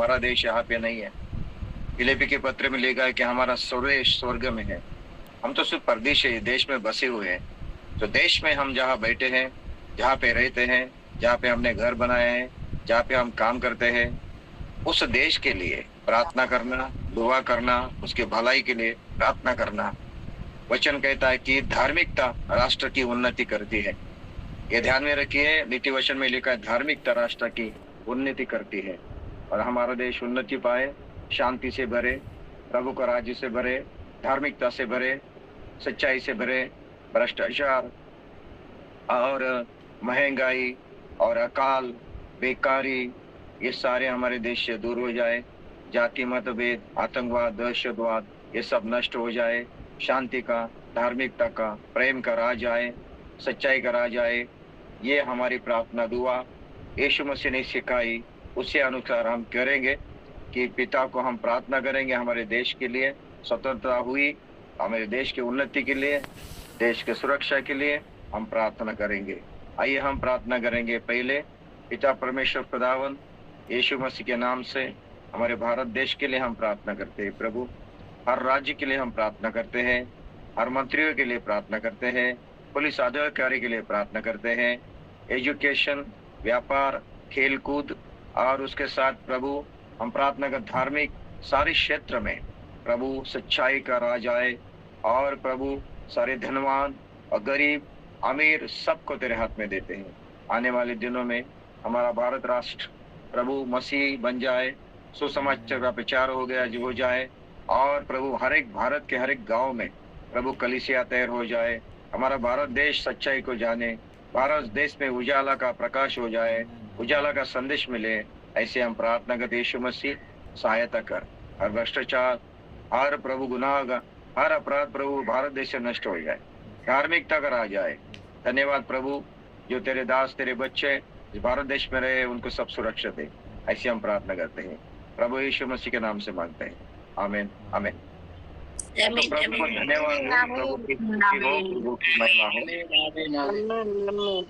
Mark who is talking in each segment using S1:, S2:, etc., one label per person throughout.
S1: हमारा देश यहाँ पे नहीं है। फिलिप्पी के पत्र में लिखा है कि हमारा स्वदेश स्वर्ग में है। हम तो सिर्फ परदेशी देश में बसे हुए हैं। तो देश में हम जहाँ बैठे हैं, जहाँ पे रहते हैं, जहाँ पे हमने घर बनाया है, जहाँ पे हम काम करते हैं, उस देश के लिए प्रार्थना करना, दुआ करना, उसके भलाई के लिए प्रार्थना करना। वचन कहता है कि धार्मिकता राष्ट्र की उन्नति करती है। ये ध्यान में रखिए, नीति वचन में लिखा है धार्मिकता राष्ट्र की उन्नति करती है। और हमारा देश उन्नति पाए, शांति से भरे, प्रभु का राज्य से भरे, धार्मिकता से भरे, सच्चाई से भरे, भ्रष्टाचार और महंगाई और अकाल, बेकारी, ये सारे हमारे देश से दूर हो जाए। जाति मतभेद, आतंकवाद, दहशतवाद, ये सब नष्ट हो जाए। शांति का, धार्मिकता का, प्रेम का राज आए, सच्चाई का राज आए। ये हमारी प्रार्थना दुआ यीशु मसीह ने सिखाई, उसी अनुसार हम करेंगे कि पिता को हम प्रार्थना करेंगे हमारे देश के लिए। स्वतंत्रता हुई, हमारे देश की उन्नति के लिए, देश की सुरक्षा के लिए हम प्रार्थना करेंगे। आइए हम प्रार्थना करेंगे। पहले पिता परमेश्वर खुदावन, यीशु मसीह के नाम से हमारे भारत देश के लिए हम प्रार्थना करते हैं। प्रभु, हर राज्य के लिए हम प्रार्थना करते हैं, हर मंत्रियों के लिए प्रार्थना करते हैं, पुलिस अधिकारी के लिए प्रार्थना करते हैं, एजुकेशन, व्यापार, खेल कूद और उसके साथ प्रभु हम प्रार्थना कर धार्मिक सारे क्षेत्र में प्रभु सच्चाई का राज आए। और प्रभु सारे धनवान और गरीब, अमीर, सबको तेरे हाथ में देते हैं। आने वाले दिनों में हमारा भारत राष्ट्र प्रभु मसीह बन जाए, सुसमाचार का प्रचार हो गया जो हो जाए। और प्रभु हर एक भारत के हर एक गांव में प्रभु कलीसिया तैयार हो जाए। हमारा भारत देश सच्चाई को जाने, भारत देश में उजाला का प्रकाश हो जाए, उजाला का संदेश मिले। ऐसे हम प्रार्थना करते यीशु मसीह सहायता कर। हर भ्रष्टाचार, हर प्रभु गुनाह का, हर अपराध प्रभु भारत देश से नष्ट हो जाए, धार्मिकता का राज आए। धन्यवाद प्रभु, जो तेरे दास तेरे बच्चे इस भारत देश में रहे उनको सब सुरक्षित है। ऐसे हम प्रार्थना करते हैं प्रभु यीशु मसीह के नाम से मांगते हैं, आमीन आमीन। तो प्रभु को धन्यवाद हो, प्रभु की स्तुति हो, प्रभु की महिमा हो।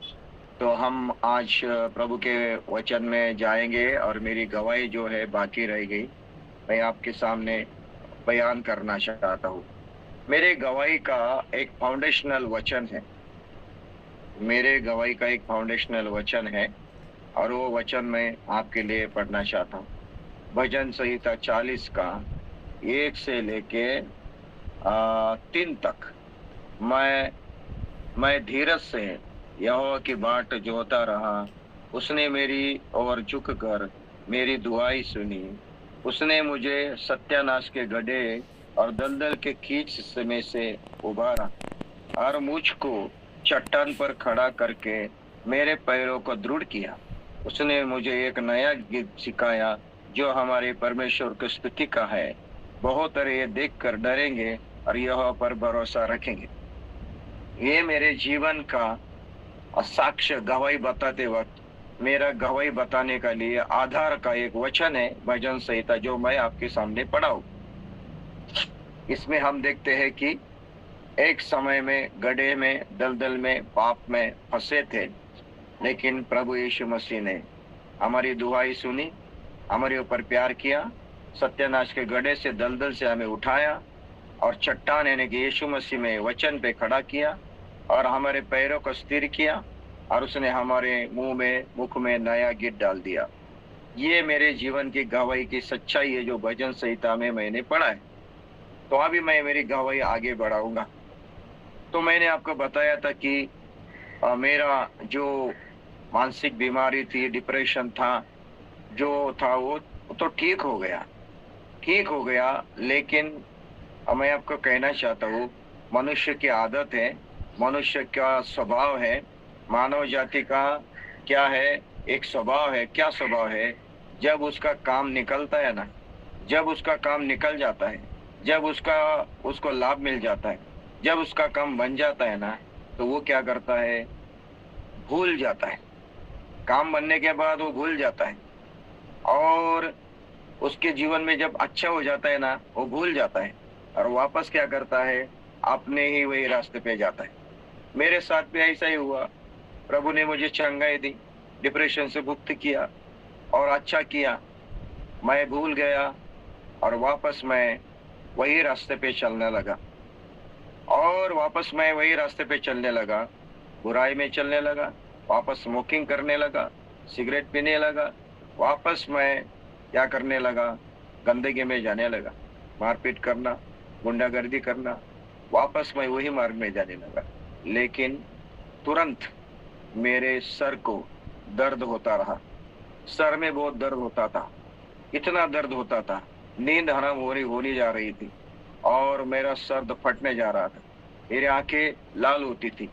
S1: तो हम आज प्रभु के वचन में जाएंगे और मेरी गवाही जो है बाकी रह गई, मैं आपके सामने बयान करना चाहता हूँ। मेरे गवाही का एक फाउंडेशनल वचन है, मेरे गवाही का एक फाउंडेशनल वचन है और वो वचन मैं आपके लिए पढ़ना चाहता हूँ। भजन संहिता 40 का 1 से लेके 3 तक। मैं धीरज से यहोवा की बाट जोता रहा, उसने मेरी ओर झुककर मेरी दुआई सुनी। उसने मुझे सत्यानाश के गड्ढे और दलदल के कीच में से उबारा और मुझको चट्टान पर खड़ा करके मेरे पैरों को दृढ़ किया। उसने मुझे एक नया गीत सिखाया जो हमारे परमेश्वर की स्तुति का है। बहुत ये देखकर डरेंगे और यहोवा पर भरोसा रखेंगे। ये मेरे जीवन का साक्ष्य गवाही बताते वक्त मेरा गवाही बताने का लिए आधार का एक वचन है, भजन संहिता, जो मैं आपके सामने पढ़ाऊं। इसमें हम देखते हैं कि एक समय में गड्ढे में, दलदल में, पाप में फंसे थे, लेकिन प्रभु यीशु मसीह ने हमारी दुआई सुनी, हमारे ऊपर प्यार किया, सत्यानाश के गड्ढे से, दलदल से हमें उठाया और चट्टान यानी कि यीशु मसीह में वचन पे खड़ा किया और हमारे पैरों को स्थिर किया और उसने हमारे मुख में नया गीत डाल दिया। ये मेरे जीवन की गवाही की सच्चाई है जो भजन संहिता में मैंने पढ़ा है। तो अभी मैं मेरी गवाही आगे बढ़ाऊंगा। तो मैंने आपको बताया था कि मेरा जो मानसिक बीमारी थी, डिप्रेशन था, जो था वो तो ठीक हो गया। लेकिन मैं आपको कहना चाहता हूँ, मनुष्य की आदत है, मनुष्य का स्वभाव है, मानव जाति का क्या है, एक स्वभाव है। क्या स्वभाव है? जब उसका काम निकलता है ना, जब उसका काम निकल जाता है, जब उसको लाभ मिल जाता है, जब उसका काम बन जाता है ना, तो वो क्या करता है? भूल जाता है। काम बनने के बाद वो भूल जाता है और उसके जीवन में जब अच्छा हो जाता है ना, वो भूल जाता है और वापस क्या करता है? अपने ही वही रास्ते पे जाता है। मेरे साथ भी ऐसा ही हुआ। प्रभु ने मुझे चंगाई दी, डिप्रेशन से मुक्त किया और अच्छा किया। मैं भूल गया और वापस मैं वही रास्ते पे चलने लगा, और वापस मैं वही रास्ते पे चलने लगा, बुराई में चलने लगा, वापस स्मोकिंग करने लगा, सिगरेट पीने लगा, वापस मैं क्या करने लगा, गंदगी में जाने लगा, मारपीट करना, गुंडागर्दी करना, वापस मैं वही मार्ग में जाने लगा। लेकिन तुरंत मेरे सर को दर्द होता रहा, सर में बहुत दर्द होता था, इतना दर्द होता था, नींद हराम होनी जा रही थी और मेरा सर फटने जा रहा था, मेरी आंखें लाल होती थी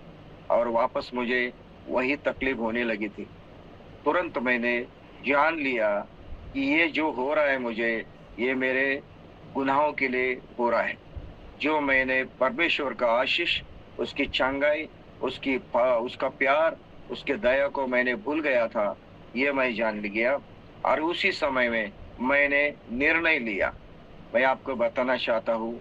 S1: और वापस मुझे वही तकलीफ होने लगी थी। तुरंत मैंने जान लिया कि ये जो हो रहा है मुझे, ये मेरे गुनाहों के लिए हो रहा है। जो मैंने परमेश्वर का आशीष, उसकी चंगाई, उसका प्यार, उसके दया को मैंने भूल गया था, ये मैं जान गया। और उसी समय में मैंने निर्णय लिया। मैं आपको बताना चाहता हूँ,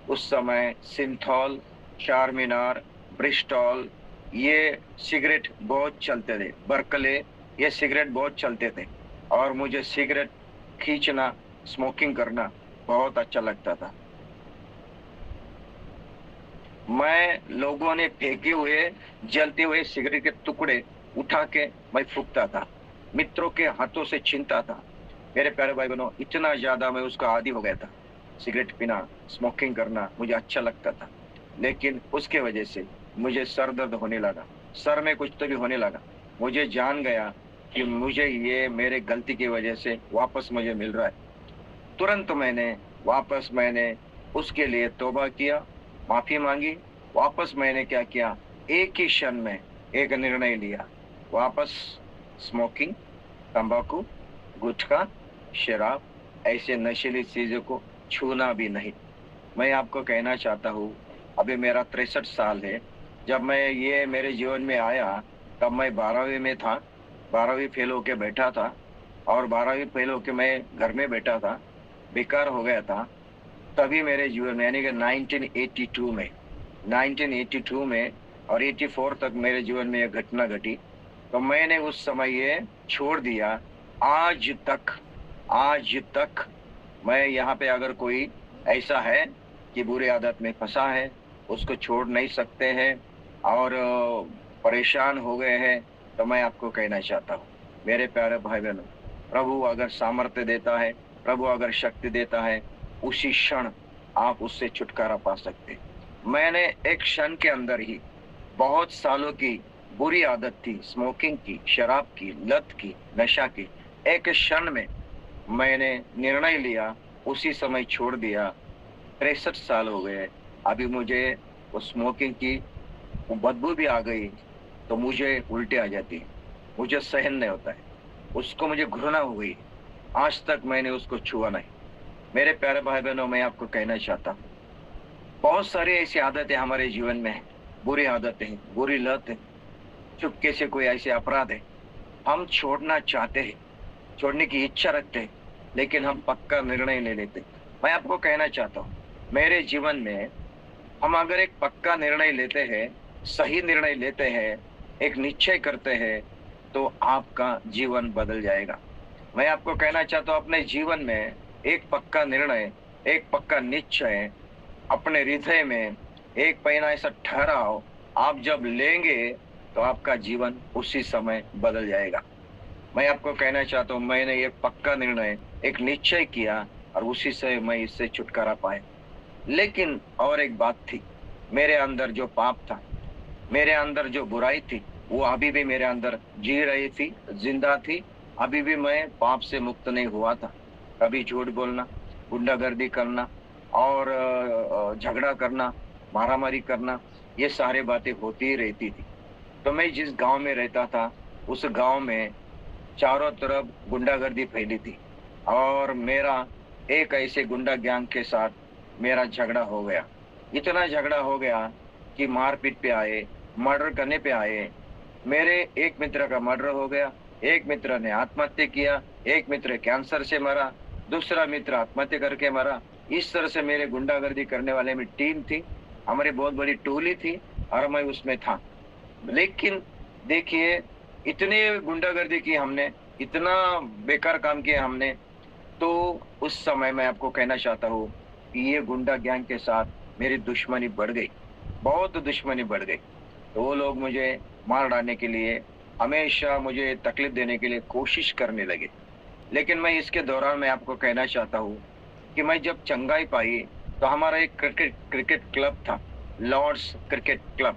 S1: उस समय सिंथॉल, चारमीनार, ब्रिस्टॉल, ये सिगरेट बहुत चलते थे, बर्कले, ये सिगरेट बहुत चलते थे और मुझे सिगरेट खींचना, स्मोकिंग करना बहुत अच्छा लगता था। मैं लोगों ने फेंके हुए जलते हुए सिगरेट के टुकड़े उठा के मैं फूंकता था, मित्रों के हाथों से छीनता था। मेरे प्यारे भाई बहनों, इतना ज्यादा मैं उसका आदी हो गया था। सिगरेट पीना, स्मोकिंग करना मुझे अच्छा लगता था, लेकिन उसके वजह से मुझे सर दर्द होने लगा, सर में कुछ तो भी होने लगा। मुझे जान गया कि मुझे ये मेरे गलती की वजह से वापस मुझे मिल रहा है। तुरंत मैंने उसके लिए तौबा किया, माफी मांगी। वापस मैंने क्या किया, एक ही क्षण में एक निर्णय लिया, वापस स्मोकिंग, तंबाकू, गुटखा, शराब, ऐसे नशीली चीजों को छूना भी नहीं। मैं आपको कहना चाहता हूँ, अभी मेरा 63 साल है। जब मैं ये मेरे जीवन में आया तब मैं 12वीं में था, 12वीं फेल होके बैठा था और 12वीं फेल होके मैं घर में बैठा था, बेकार हो गया था। तभी मेरे जीवन में, यानी कि 1982 में और 84 तक मेरे जीवन में यह घटना घटी, तो मैंने उस समय ये छोड़ दिया। आज तक मैं यहाँ पे, अगर कोई ऐसा है कि बुरी आदत में फंसा है, उसको छोड़ नहीं सकते हैं और परेशान हो गए हैं, तो मैं आपको कहना चाहता हूँ, मेरे प्यारे भाई बहनों, प्रभु अगर सामर्थ्य देता है, प्रभु अगर शक्ति देता है, उसी क्षण आप उससे छुटकारा पा सकते हैं। मैंने एक क्षण के अंदर ही बहुत सालों की बुरी आदत थी, स्मोकिंग की, शराब की, लत की, नशा की, एक क्षण में मैंने निर्णय लिया, उसी समय छोड़ दिया। 63 साल हो गए। अभी मुझे वो स्मोकिंग की वो बदबू भी आ गई तो मुझे उल्टी आ जाती है, मुझे सहन नहीं होता है, उसको मुझे घृणा हो गई। आज तक मैंने उसको छुआ नहीं। मेरे प्यारे भाई बहनों, मैं आपको कहना चाहता हूँ, बहुत सारी ऐसी आदतें हमारे जीवन में है, बुरी आदतें हैं, बुरी लत है, चुपके से कोई ऐसे अपराध है, हम छोड़ना चाहते हैं, छोड़ने की इच्छा रखते हैं, लेकिन हम पक्का निर्णय ले लेते हैं। मैं आपको कहना चाहता हूँ, मेरे जीवन में हम अगर एक पक्का निर्णय लेते हैं, सही निर्णय लेते हैं, एक निश्चय करते हैं, तो आपका जीवन बदल जाएगा। मैं आपको कहना चाहता हूँ, अपने जीवन में एक पक्का निर्णय, एक पक्का निश्चय, अपने हृदय में एक पहना ऐसा ठहराव आप जब लेंगे तो आपका जीवन उसी समय बदल जाएगा। मैं आपको कहना चाहता हूँ, मैंने एक पक्का निर्णय, एक निश्चय किया और उसी से मैं इससे छुटकारा पाया। लेकिन और एक बात थी, मेरे अंदर जो पाप था, मेरे अंदर जो बुराई थी, वो अभी भी मेरे अंदर जी रही थी, जिंदा थी। अभी भी मैं पाप से मुक्त नहीं हुआ था। कभी झूठ बोलना, गुंडागर्दी करना और झगड़ा करना, मारामारी करना, ये सारे बातें होती ही रहती थी। तो मैं जिस गांव में रहता था, उस गांव में चारों तरफ गुंडागर्दी फैली थी और मेरा एक ऐसे गुंडा गैंग के साथ मेरा झगड़ा हो गया। इतना झगड़ा हो गया कि मारपीट पे आए, मर्डर करने पे आए। मेरे एक मित्र का मर्डर हो गया, एक मित्र ने आत्महत्या किया, एक मित्र कैंसर से मरा, दूसरा मित्र आत्महत्या करके मरा। इस तरह से मेरे गुंडागर्दी करने वाले में टीम थी, हमारी बहुत बड़ी टोली थी और मैं उसमें था। लेकिन देखिए, इतने गुंडागर्दी की हमने, इतना बेकार काम किया हमने, तो उस समय मैं आपको कहना चाहता हूँ कि ये गुंडा गैंग के साथ मेरी दुश्मनी बढ़ गई, बहुत दुश्मनी बढ़ गई। तो वो लोग मुझे मार डालने के लिए, हमेशा मुझे तकलीफ देने के लिए कोशिश करने लगे। लेकिन मैं इसके दौरान मैं आपको कहना चाहता हूँ कि मैं जब चंगाई पाई, तो हमारा एक क्रिकेट क्रिकेट क्लब था, लॉर्ड्स क्रिकेट क्लब,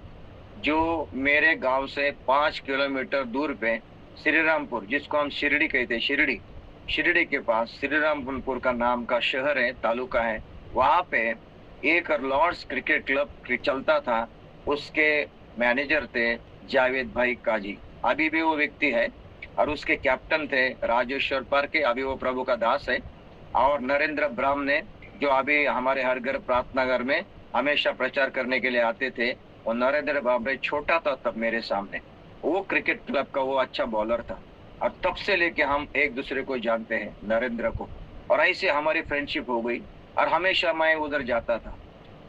S1: जो मेरे गांव से 5 किलोमीटर दूर पे श्रीरामपुर, जिसको हम शिरडी कहते हैं, शिरडी, शिरडी के पास श्रीरामपुर का नाम का शहर है, तालुका है। वहां पे एक लॉर्ड्स क्रिकेट क्लब चलता था। उसके मैनेजर थे जावेद भाई काजी, अभी भी वो व्यक्ति है। और उसके कैप्टन थे राजेश्वर पारके, अभी वो प्रभु का दास है। और नरेंद्र ब्राह्मणे, जो अभी हमारे हर घर प्रार्थना घर में हमेशा प्रचार करने के लिए आते थे। और नरेंद्र ब्राह्मणे छोटा था तब मेरे सामने, वो क्रिकेट क्लब का वो अच्छा बॉलर था। और तब से लेके हम एक दूसरे को जानते हैं, नरेंद्र को। और ऐसे हमारी फ्रेंडशिप हो गई। और हमेशा मैं उधर जाता था।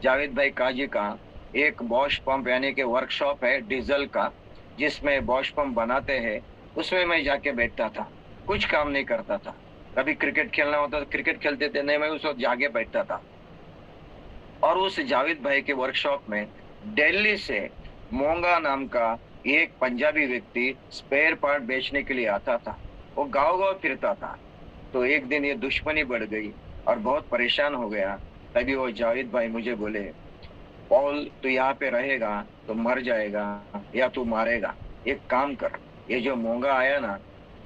S1: जावेद भाई काजी का एक बॉश पंप यानी कि वर्कशॉप है डीजल का, जिसमें बॉश पंप बनाते हैं, उसमें मैं जाके बैठता था। कुछ काम नहीं करता था। कभी क्रिकेट खेलना होता तो क्रिकेट खेलते थे, नहीं मैं उस वक्त जाके बैठता था। और उस जावेद भाई के वर्कशॉप में दिल्ली से मोंगा नाम का एक पंजाबी व्यक्ति स्पेयर पार्ट बेचने के लिए आता था। वो गांव गांव फिरता था। तो एक दिन ये दुश्मनी बढ़ गई और बहुत परेशान हो गया। तभी वो जावेद भाई मुझे बोले, पॉल तू यहाँ पे रहेगा तो मर जाएगा या तू मारेगा। एक काम कर, ये जो मोंगा आया ना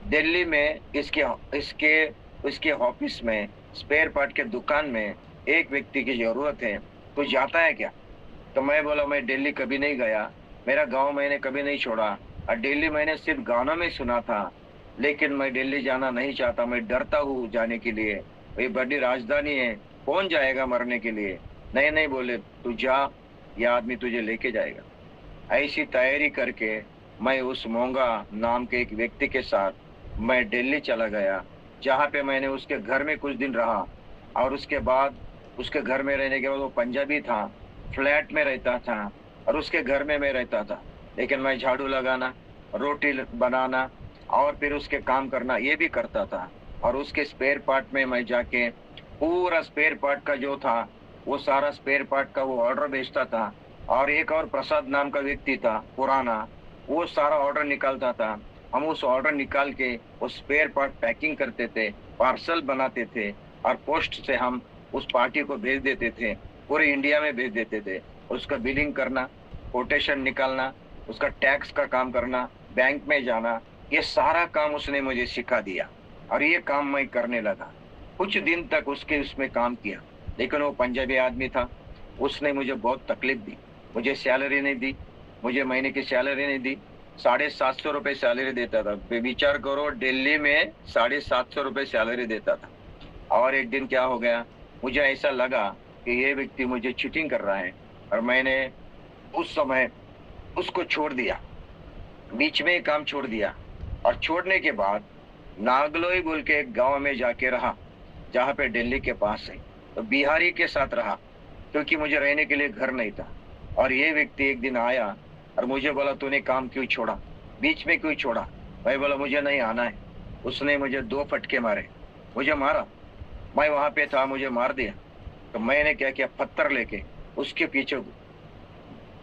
S1: दिल्ली में, इसके इसके इसके ऑफिस में स्पेयर पार्ट के दुकान में एक व्यक्ति की जरूरत है, तू जाता है क्या? तो मैं बोला, मैं दिल्ली कभी नहीं गया, मेरा गांव मैंने कभी नहीं छोड़ा। और दिल्ली मैंने सिर्फ गानों में सुना था, लेकिन मैं दिल्ली जाना नहीं चाहता, मैं डरता हूँ जाने के लिए। ये बड़ी राजधानी है, कौन जाएगा मरने के लिए? नहीं नहीं बोले, तू जा, यह आदमी तुझे लेके जाएगा। ऐसी तैयारी करके मैं उस मोंगा नाम के एक व्यक्ति के साथ मैं दिल्ली चला गया, जहाँ पे मैंने उसके घर में कुछ दिन रहा। और उसके बाद उसके घर में रहने के बाद, वो पंजाबी था, फ्लैट में रहता था और उसके घर में मैं रहता था। लेकिन मैं झाड़ू लगाना, रोटी बनाना और फिर उसके काम करना ये भी करता था। और उसके स्पेयर पार्ट में मैं जाके पूरा स्पेयर पार्ट का जो था, वो सारा स्पेयर पार्ट का वो ऑर्डर भेजता था। और एक और प्रसाद नाम का व्यक्ति था पुराना, वो सारा ऑर्डर निकालता था। हम उस ऑर्डर निकाल के उस स्पेयर पार्ट पैकिंग करते थे, पार्सल बनाते थे और पोस्ट से हम उस पार्टी को भेज देते थे, पूरे इंडिया में भेज देते थे। उसका बिलिंग करना, कोटेशन निकालना, उसका टैक्स का काम करना, बैंक में जाना, ये सारा काम उसने मुझे सिखा दिया। और ये काम मैं करने लगा। कुछ दिन तक उसके उसमें काम किया। लेकिन वो पंजाबी आदमी था, उसने मुझे बहुत तकलीफ दी। मुझे सैलरी नहीं दी, मुझे महीने की सैलरी नहीं दी। 750 रुपये सैलरी देता था। विचार करो, दिल्ली में 750 रुपये सैलरी देता था। और एक दिन क्या हो गया, मुझे ऐसा लगा कि ये व्यक्ति मुझे चीटिंग कर रहा है। और मैंने उस समय उसको छोड़ दिया, बीच में ही काम छोड़ दिया। और छोड़ने के बाद नागलोई बोल के एक गांव में जाके रहा, जहाँ पे दिल्ली के पास है। तो बिहारी के साथ रहा, क्योंकि मुझे रहने के लिए घर नहीं था। और ये व्यक्ति एक दिन आया और मुझे बोला, तूने काम क्यों छोड़ा, बीच में क्यों छोड़ा? मैं बोला, मुझे नहीं आना है। उसने मुझे 2 फटके मारे, मुझे मारा। मैं वहां पे था, मुझे मार दिया। तो मैंने क्या किया, पत्थर लेके उसके पीछे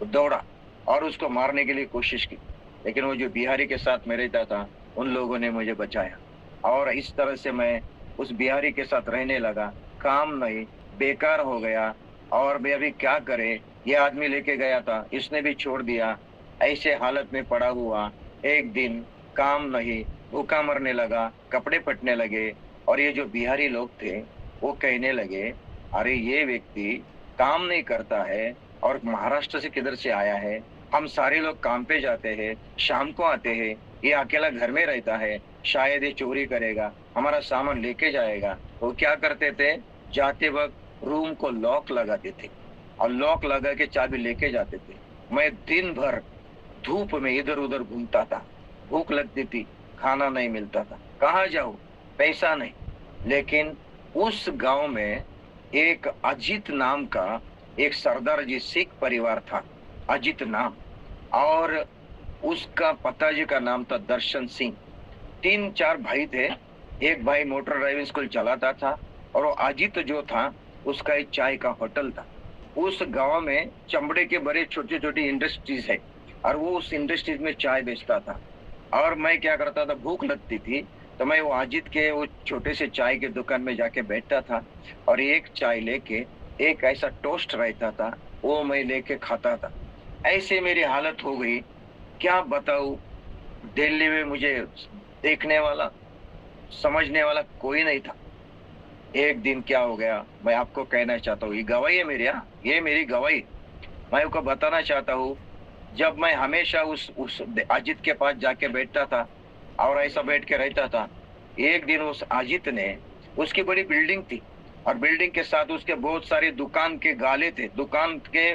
S1: दौड़ा और उसको मारने के लिए कोशिश की। लेकिन वो जो बिहारी के साथ में रहता था, उन लोगों ने मुझे बचाया। और इस तरह से मैं उस बिहारी के साथ रहने लगा। काम नहीं, बेकार हो गया। और मैं अभी क्या करे, ये आदमी लेके गया था, इसने भी छोड़ दिया। ऐसे हालत में पड़ा हुआ, एक दिन काम नहीं, भूखा मरने लगा, कपड़े फटने लगे। और ये जो बिहारी लोग थे, वो कहने लगे, अरे ये व्यक्ति काम नहीं करता है और महाराष्ट्र से किधर से आया है। हम सारे लोग काम पे जाते हैं, शाम को आते हैं, ये अकेला घर में रहता है, शायद ये चोरी करेगा, हमारा सामान लेके जाएगा। वो क्या करते थे, जाते वक्त रूम को लॉक लगाते थे और लॉक लगा के चाबी लेके जाते थे। मैं दिन भर धूप में इधर उधर घूमता था, भूख लगती थी, खाना नहीं मिलता था, कहाँ जाऊं, पैसा नहीं। लेकिन उस गांव में एक अजीत नाम का एक सरदार जी, सिख परिवार था, अजीत नाम। और उसका पिताजी का नाम था दर्शन सिंह। 3-4 भाई थे। एक भाई मोटर ड्राइविंग स्कूल चलाता था, और वो अजीत जो था उसका एक चाय का होटल था। उस गांव में चमड़े के बड़े छोटे छोटे इंडस्ट्रीज है, और वो उस इंडस्ट्रीज में चाय बेचता था। और मैं क्या करता था, भूख लगती थी तो मैं वो अजीत के वो छोटे से चाय के दुकान में जाके बैठता था, और एक चाय लेके, एक ऐसा टोस्ट रहता था, वो मैं लेके खाता था। ऐसे मेरी हालत हो गई, क्या बताऊं। दिल्ली में मुझे देखने वाला, समझने वाला कोई नहीं था। एक दिन क्या हो गया, मैं आपको कहना चाहता हूँ, ये गवाही है मेरी, हाँ, ये मेरी गवाही। मैं आपको बताना चाहता हूँ, जब मैं हमेशा उस अजित के पास जाके बैठता था और ऐसा बैठ के रहता था, एक दिन उस अजित ने, उसकी बड़ी बिल्डिंग थी, और बिल्डिंग के साथ उसके बहुत सारे दुकान के गाले थे, दुकान के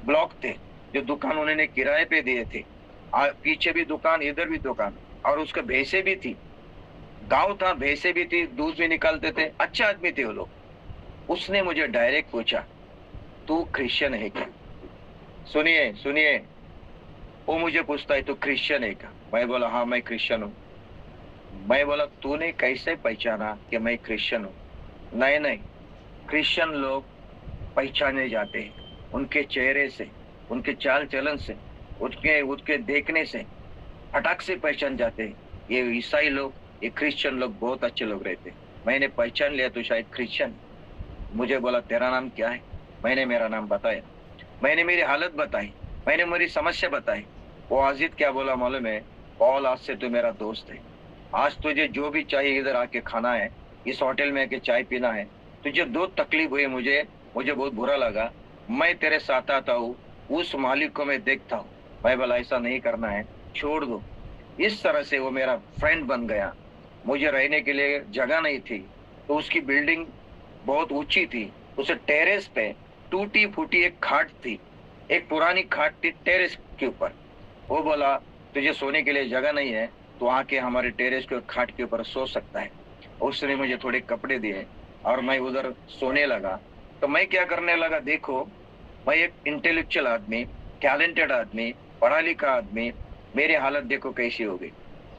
S1: ब्लॉक थे, जो दुकान उन्होंने किराए पे दिए थे। पीछे भी दुकान, इधर भी दुकान, और उसके भैंसे भी थी, गांव था, भैंसे भी थी, दूध भी निकालते थे, अच्छे आदमी थे वो लोग। उसने मुझे डायरेक्ट पूछा, तू क्रिश्चियन है क्या? सुनिए सुनिए, वो मुझे पूछता है, तू क्रिश्चियन है क्या? मैं बोला, हाँ मैं क्रिश्चियन हूँ। मैं बोला, तूने कैसे पहचाना कि मैं क्रिश्चियन हूँ? नहीं नहीं, क्रिश्चियन लोग पहचाने जाते हैं उनके चेहरे से, उनके चाल चलन से, उसके उसके देखने से फटाक से पहचान जाते हैं। ये ईसाई लोग, ये क्रिश्चियन लोग बहुत अच्छे लोग रहते हैं। मैंने पहचान लिया तो शायद क्रिश्चियन। मुझे बोला, तेरा नाम क्या है? मैंने मेरा नाम बताया, मैंने मेरी हालत बताई, मैंने मेरी समस्या बताई। वो अजीत क्या बोला मालूम है? पॉल, आज से तू मेरा दोस्त है, आज तुझे जो भी चाहिए इधर आके खाना है, इस होटल में आके चाय पीना है। तुझे दो तकलीफ हुई, मुझे मुझे बहुत बुरा लगा, मैं तेरे साथ आता हूँ, उस मालिक को मैं देखता हूँ। मैं बोला, ऐसा नहीं करना है, छोड़ दो। इस तरह से वो मेरा फ्रेंड बन गया। मुझे रहने के लिए जगह नहीं थी, तो उसकी बिल्डिंग बहुत ऊंची थी, उसे टेरेस पे टूटी फूटी एक खाट थी, एक पुरानी खाट थी टेरेस के ऊपर। वो बोला, तुझे सोने के लिए जगह नहीं है तो आके हमारे टेरेस के खाट के ऊपर सो सकता है। उसने मुझे थोड़े कपड़े दिए और मैं उधर सोने लगा। तो मैं क्या करने लगा, देखो, मैं एक इंटेलेक्चुअल आदमी, टैलेंटेड आदमी, पढ़ा लिखा आदमी, मेरी हालत देखो कैसी हो गई।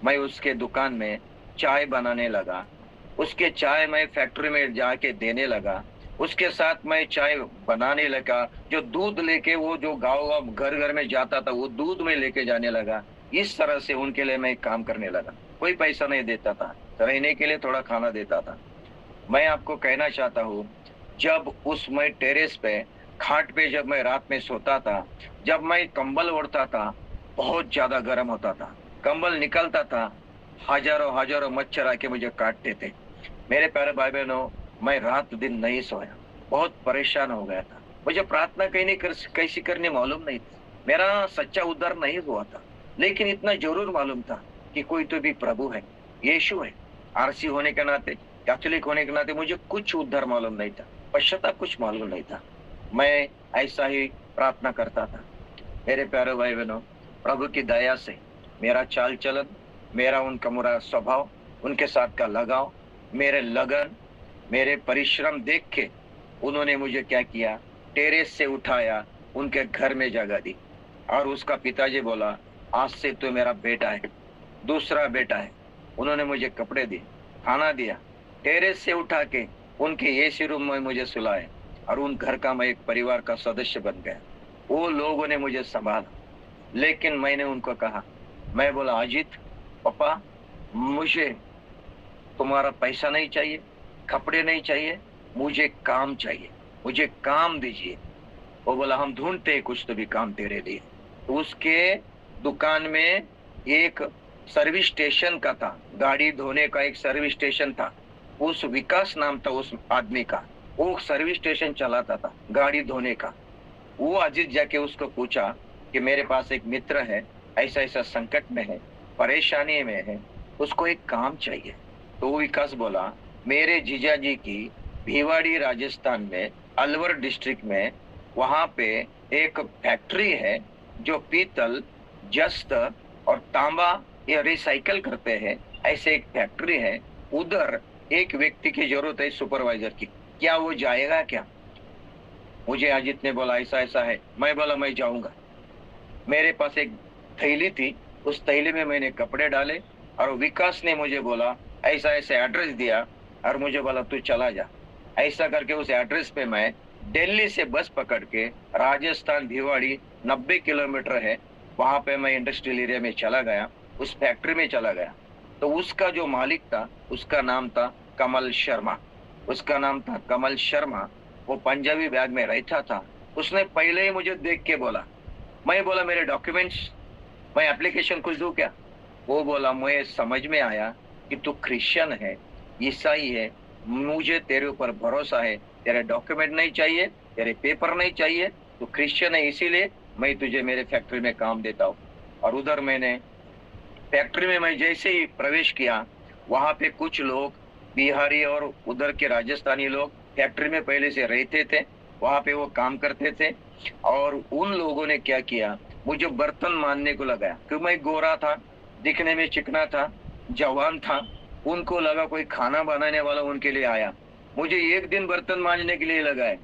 S1: मैं उसके दुकान में चाय बनाने लगा, उसके चाय मैं फैक्ट्री में जाके देने लगा, उसके साथ मैं चाय बनाने लगा, जो दूध लेके वो जो गाँव घर घर में जाता था वो दूध में लेके जाने लगा। इस तरह से उनके लिए मैं काम करने लगा। कोई पैसा नहीं देता था, रहने के लिए थोड़ा खाना देता था। मैं आपको कहना चाहता हूँ, जब उस मैं टेरेस पे खाट पे जब मैं रात में सोता था, जब मैं कंबल ओढ़ता था, बहुत ज्यादा गर्म होता था, कंबल निकलता था, हजारों हजारों मच्छर आके मुझे काटते थे। मेरे प्यारे भाई बहनों, मैं रात दिन नहीं सोया, बहुत परेशान हो गया था। मुझे प्रार्थना कैसी करनी मालूम नहीं थी, मेरा सच्चा उद्धार नहीं हुआ था, लेकिन इतना जरूर मालूम था कि कोई तो भी प्रभु है, यीशु है। आरसी होने के नाते, कैथोलिक होने के नाते मुझे कुछ उद्धार मालूम नहीं था, पश्चाताप कुछ मालूम नहीं था। मैं ऐसा ही प्रार्थना करता था। मेरे प्यारे भाई बहनों, प्रभु की दया से मेरा चाल चलन, मेरा उनका मुरा स्वभाव, उनके साथ का लगाव, मेरे लगन, मेरे परिश्रम देख के उन्होंने मुझे क्या किया, टेरेस से उठाया, उनके घर में जगह दी। और उसका पिताजी बोला, आज से तो मेरा बेटा है, दूसरा बेटा है। उन्होंने मुझे कपड़े दिए, खाना दिया, टेरेस से उठा के उनके एसी रूम में मुझे सुलाए, और उन घर का मैं एक परिवार का सदस्य बन गया। वो लोगों ने मुझे संभाला। लेकिन मैंने उनको कहा, मैं बोला, अजीत पापा, मुझे तुम्हारा पैसा नहीं चाहिए, कपड़े नहीं चाहिए, मुझे काम चाहिए, मुझे काम दीजिए। वो बोला, हम ढूंढते हैं कुछ तो भी काम तेरे लिए। तो उसके दुकान में एक सर्विस स्टेशन का था, गाड़ी धोने का एक सर्विस स्टेशन था। उस विकास नाम था उस आदमी का, वो सर्विस स्टेशन चलाता था गाड़ी धोने का। वो अजीत जाके उसको पूछा कि मेरे पास एक मित्र है, ऐसा ऐसा संकट में है, परेशानी में है, उसको एक काम चाहिए। तो वो विकास बोला, मेरे जीजा जी की भिवाड़ी राजस्थान में, अलवर डिस्ट्रिक्ट में, वहां पे एक फैक्ट्री है जो पीतल, जस्त और तांबा ये रिसाइकल करते हैं, ऐसे एक फैक्ट्री है। उधर एक व्यक्ति की जरूरत है, सुपरवाइजर की, क्या वो जाएगा क्या? मुझे अजीत ने बोला, ऐसा ऐसा है। मैं बोला, मैं जाऊंगा। मेरे पास एक थैली थी, उस थैली में मैंने कपड़े डाले, और विकास ने मुझे बोला, ऐसा ऐसे एड्रेस दिया और मुझे बोला तू चला जा। ऐसा करके उस एड्रेस पे मैं दिल्ली से बस पकड़ के राजस्थान भिवाड़ी 90 किलोमीटर है, वहां पे मैं इंडस्ट्रियल एरिया में चला गया, उस फैक्ट्री में चला गया। तो उसका जो मालिक था उसका नाम था कमल शर्मा। उसका नाम था कमल शर्मा। वो पंजाबी बैग में रहता था। उसने पहले ही मुझे देख के बोला, मैं बोला मेरे डॉक्यूमेंट्स, मैं एप्लीकेशन कुछ दूं क्या? वो बोला मुझे समझ में आया कि तू क्रिश्चियन है, ईसाई है, मुझे तेरे ऊपर भरोसा है, तेरे डॉक्यूमेंट नहीं चाहिए, तेरे पेपर नहीं चाहिए, तू क्रिश्चियन है इसीलिए मैं तुझे मेरे फैक्ट्री में काम देता हूँ। और उधर मैंने फैक्ट्री में मैं जैसे ही प्रवेश किया, वहां पे कुछ लोग बिहारी और उधर के राजस्थानी लोग फैक्ट्री में पहले से रहते थे, वहां पे वो काम करते थे। और उन लोगों ने क्या किया, मुझे बर्तन मारने को लगाया क्योंकि मैं गोरा था, दिखने में चिकना था, जवान था। उनको लगा कोई खाना बनाने वाला उनके लिए आया, मुझे एक दिन बर्तन मांजने के लिए लगाए।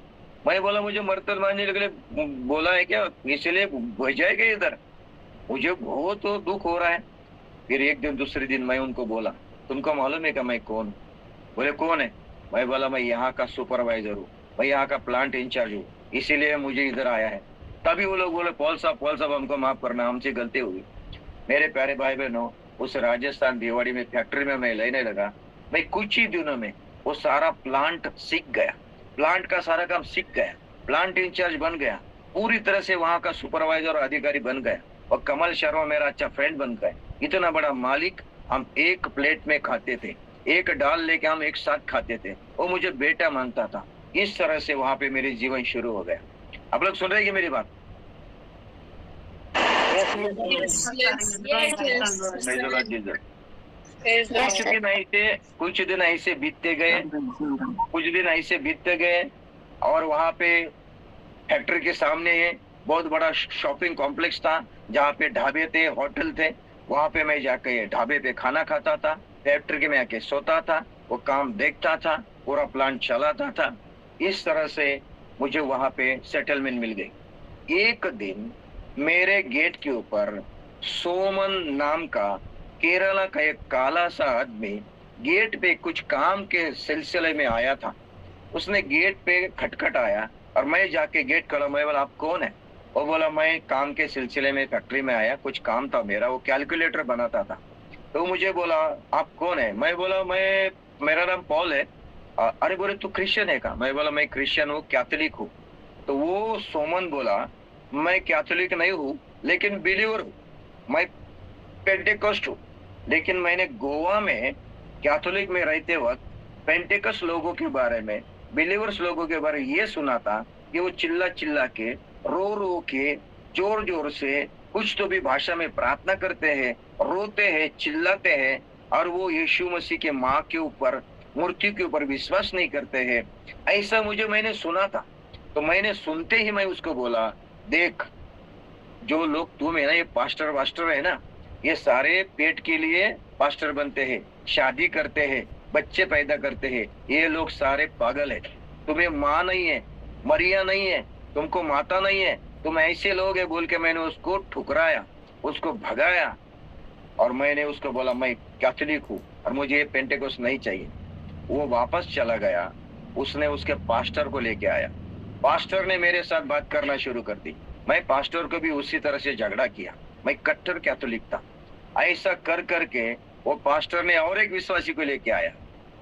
S1: मैं बोला मुझे बर्तन मांजने के लिए बोला है क्या, इसलिए भेजा है क्या इधर? मुझे बहुत दुख हो रहा है। फिर एक दिन दूसरे दिन मैं उनको बोला, तुमको मालूम है क्या मैं कौन हूँ? बोले कौन है? मैं बोला मैं यहाँ का सुपरवाइजर हूँ, मैं यहाँ का प्लांट इंचार्ज हूँ, इसीलिए मुझे इधर आया है। तभी वो लोग बोले पॉल साहब हमको माफ करना, हमसे गलती हुई। मेरे प्यारे भाई बहनों, उस राजस्थान भिवाड़ी में फैक्ट्री में मैं लेने लगा। मैं कुछ ही दिनों में वो सारा प्लांट सीख गया, प्लांट का सारा काम सीख गया, प्लांट इंचार्ज बन गया, पूरी तरह से वहां का सुपरवाइजर और अधिकारी बन गया। और कमल शर्मा मेरा अच्छा फ्रेंड बन गए। इतना बड़ा मालिक, हम एक प्लेट में खाते थे, एक डाल लेके हम एक साथ खाते थे, वो मुझे बेटा मानता था। इस तरह से वहां पे मेरे जीवन शुरू हो गया। आप लोग सुन रहे हैं मेरी बात? कुछ दिन ऐसे बीतते गए, और वहां पे फैक्ट्री के सामने बहुत बड़ा शॉपिंग कॉम्प्लेक्स था, जहाँ पे ढाबे थे, होटल थे। वहां पे मैं जाके ढाबे पे खाना खाता था, फैक्ट्री में आके सोता था, वो काम देखता था, पूरा प्लांट चलाता था। इस तरह से मुझे वहां पे सेटलमेंट मिल गई। एक दिन मेरे गेट के ऊपर सोमन नाम का केरला का एक काला सा आदमी गेट पे कुछ काम के सिलसिले में आया था। उसने गेट पे खटखटाया और मैं जाके गेट खोला। मैं बोला आप कौन है? वो बोला मैं काम के सिलसिले में फैक्ट्री में आया, कुछ काम था मेरा, वो कैलकुलेटर बनाता था। तो मुझे बोला आप कौन है? मैं बोला मेरा नाम पॉल है। अरे बोले तू क्रिश्चियन है का? मैं बोला मैं क्रिश्चियन हूँ, कैथोलिक हूँ। तो वो सोमन बोला मैं कैथोलिक नहीं हूँ लेकिन बिलीवर हूँ, मैं पेंटेकोस्ट हूँ। लेकिन मैंने गोवा में कैथोलिक में रहते वक्त पेंटेकोस्ट लोगों के बारे में, बिलीवर्स लोगों के बारे में ये सुना था कि वो चिल्ला चिल्ला के, रो रो के, जोर जोर से कुछ तो भी भाषा में प्रार्थना करते हैं, रोते हैं, चिल्लाते हैं, और वो यीशु मसीह के माँ के ऊपर, मूर्ति के ऊपर विश्वास नहीं करते हैं। ऐसा मैंने सुना था। तो मैंने सुनते ही मैं उसको बोला देख, जो लोग तुम है ना, ये पास्टर वास्टर है ना, ये सारे पेट के लिए पास्टर बनते हैं, शादी करते हैं, बच्चे पैदा करते हैं, ये लोग सारे पागल है। तुम्हें माँ नहीं है, मरिया नहीं है, तुमको माता नहीं है, तुम ऐसे लोग है बोल के मैंने उसको ठुकराया, उसको भगाया। और मैंने उसको बोला मैं कैथोलिक हूँ और मुझे ये पेंटेकोस्ट नहीं चाहिए। वो वापस चला गया। उसने उसके पास्टर को लेके आया। पास्टर ने मेरे साथ बात करना शुरू कर दी। मैं पास्टर को भी उसी तरह से झगड़ा किया। मैं कट्टर कैथोलिक था। ऐसा कर करके वो पास्टर ने और एक विश्वासी को लेके आया।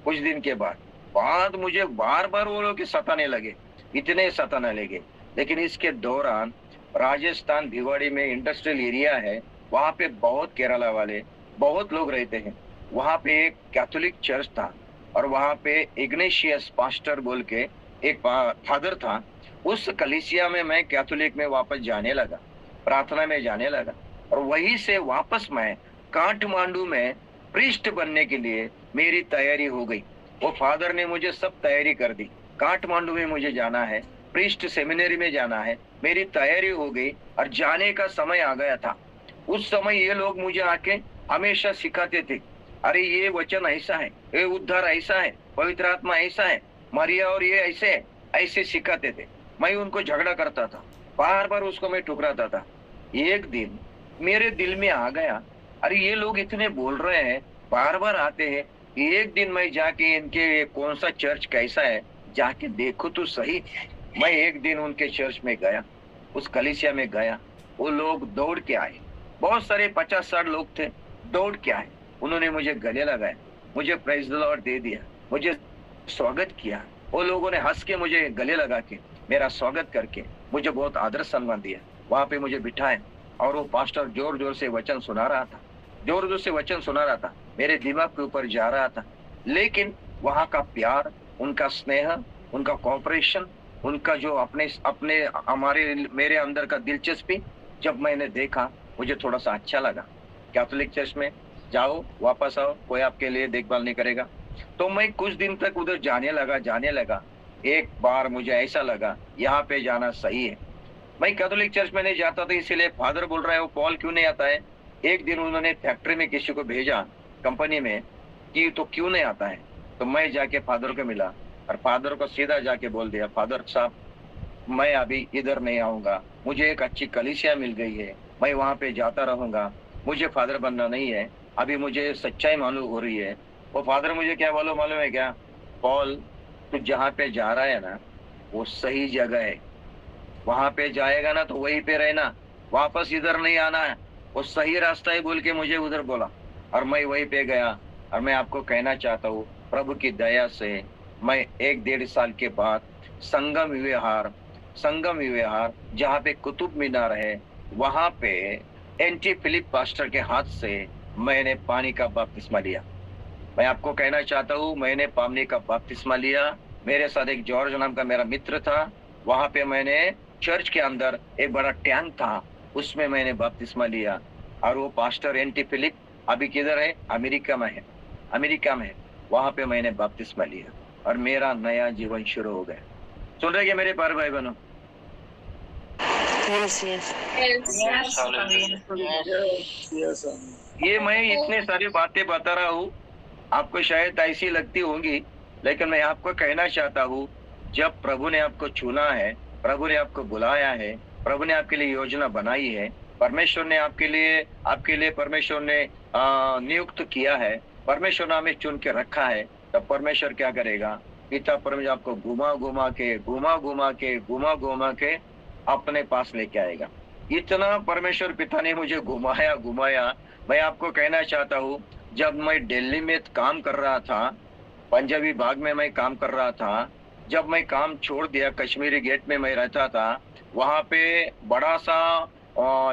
S1: कुछ दिन के बाद मुझे बार बार वो लोग सताने लगे, इतने सताने लगे। लेकिन इसके दौरान राजस्थान भिवाड़ी में इंडस्ट्रियल एरिया है, वहां पे बहुत केरला वाले बहुत लोग रहते हैं। वहां पे एक कैथोलिक चर्च था और वहां पे इग्नेशियस पास्टर बोल के एक फादर था। उस कलीसिया में मैं कैथोलिक में वापस जाने लगा, प्रार्थना में जाने लगा। और वहीं से वापस मैं काठमांडू में प्रीस्ट बनने के लिए मेरी तैयारी हो गई। वो फादर ने मुझे सब तैयारी कर दी। काठमांडू में मुझे जाना है, प्रीस्ट सेमिनरी में जाना है, मेरी तैयारी हो गई और जाने का समय आ गया था। उस समय ये लोग मुझे आके हमेशा सिखाते थे, अरे ये वचन ऐसा है, ये उद्धार ऐसा है, पवित्र आत्मा ऐसा है, मरिया और ये ऐसे है, ऐसे सिखाते थे। मैं उनको झगड़ा करता था, बार बार उसको मैं ठुकराता था। एक दिन मेरे दिल में आ गया, अरे ये लोग इतने बोल रहे हैं, बार बार आते हैं, एक दिन मैं जाके इनके कौन सा चर्च कैसा है जाके देखो तो सही। मैं एक दिन उनके चर्च में गया, उस कलीसिया में गया, वो लोग दौड़ के आए, बहुत सारे 50-60 लोग थे, दौड़ के आए, उन्होंने मुझे गले लगाया, मुझे प्रेज द लॉर्ड दे दिया, मुझे स्वागत किया। वो लोगों ने हंस के मुझे गले लगा के मेरा स्वागत करके मुझे बहुत आदर सम्मान दिया, वहां पे मुझे बिठाए और वो पास्टर जोर जोर से वचन सुना रहा था, जोर जोर से वचन सुना रहा था, मेरे दिमाग के ऊपर जा रहा था। लेकिन वहां का प्यार, उनका स्नेह, उनका कॉपरेशन, उनका जो अपने अपने हमारे मेरे अंदर का दिलचस्पी जब मैंने देखा, मुझे थोड़ा सा अच्छा लगा। कैथोलिक चर्च में जाओ, वापस आओ, कोई आपके लिए देखभाल नहीं करेगा। तो मैं कुछ दिन तक उधर जाने लगा। एक बार मुझे ऐसा लगा यहाँ पे जाना सही है। मैं कैथोलिक चर्च में नहीं जाता था, इसीलिए फादर बोल रहा है वो पॉल क्यों नहीं आता है। एक दिन उन्होंने फैक्ट्री में किसी को भेजा, कंपनी में, कि तो क्यों नहीं आता है। तो मैं जाके फादर को मिला और फादर को सीधा जाके बोल दिया, फादर साहब मैं अभी इधर नहीं आऊंगा, मुझे एक अच्छी कलीसिया मिल गई है, मैं वहां पे जाता रहूंगा, मुझे फादर बनना नहीं है, अभी मुझे सच्चाई मालूम हो रही है। वो फादर मुझे क्या बोलो मालूम है क्या, पॉल तू जहाँ पे जा रहा है ना वो सही जगह है, वहां पे जाएगा ना तो वहीं पे रहना, वापस इधर नहीं आना है, वो सही रास्ता है बोल के मुझे उधर बोला। और मैं वहीं पे गया। और मैं आपको कहना चाहता हूँ प्रभु की दया से मैं 1-1.5 साल के बाद संगम विहार जहाँ पे कुतुब मीनार है, वहां पे एंटी फिलिप पास्टर के हाथ से मैंने पानी का बपतिस्मा लिया। मैं आपको कहना चाहता हूँ मैंने पानी का बपतिस्मा लिया। मेरे साथ एक जॉर्ज नाम का मेरा मित्र था, वहां पे मैंने चर्च के अंदर एक बड़ा टैंक था, उसमें मैंने बपतिस्मा लिया। और वो पास्टर एंटी फिलिप अभी किधर है, अमेरिका में है, वहां पे मैंने बपतिस्मा लिया और मेरा नया जीवन शुरू हो गया। सुन रहे क्या मेरे प्यारे भाई बहनों? ये मैं इतने सारी बातें बता रहा हूँ, आपको शायद ऐसी लगती होंगी, लेकिन मैं आपको कहना चाहता हूँ जब प्रभु ने आपको चुना है, प्रभु ने आपको बुलाया है, प्रभु ने आपके लिए योजना बनाई है, परमेश्वर ने आपके लिए परमेश्वर ने नियुक्त किया है, परमेश्वर ने हमें चुन के रखा है, तब परमेश्वर क्या करेगा, पिता परमेश्वर आपको घुमा घुमा के अपने पास लेके आएगा। इतना परमेश्वर पिता ने मुझे घुमाया। मैं आपको कहना चाहता हूँ जब मैं दिल्ली में काम कर रहा था, पंजाबी बाग में मैं काम कर रहा था, जब मैं काम छोड़ दिया, कश्मीरी गेट में मैं रहता था, वहां पे बड़ा सा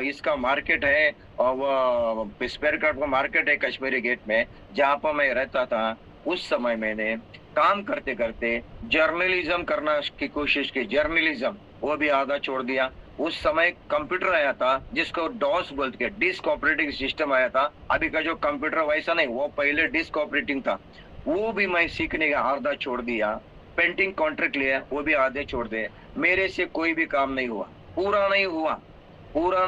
S1: इसका मार्केट है, वो स्पेयर पार्ट का मार्केट है कश्मीरी गेट में, जहाँ पर मैं रहता था। उस समय मैंने काम करते करते जर्नलिज्म करना की कोशिश की, जर्नलिज्म वो भी आधा छोड़ दिया। उस समय कंप्यूटर आया था जिसको डॉस बोलते के, डिस्क ऑपरेटिंग सिस्टम आया था। अभी का जो कंप्यूटर वैसा नहीं, वो पहले डिस्क ऑपरेटिंग था, वो भी मैं सीखने का आधा छोड़ दिया। पेंटिंग कॉन्ट्रैक्ट लिया, वो भी आधे छोड़ दिए। मेरे से कोई भी काम नहीं हुआ, पूरा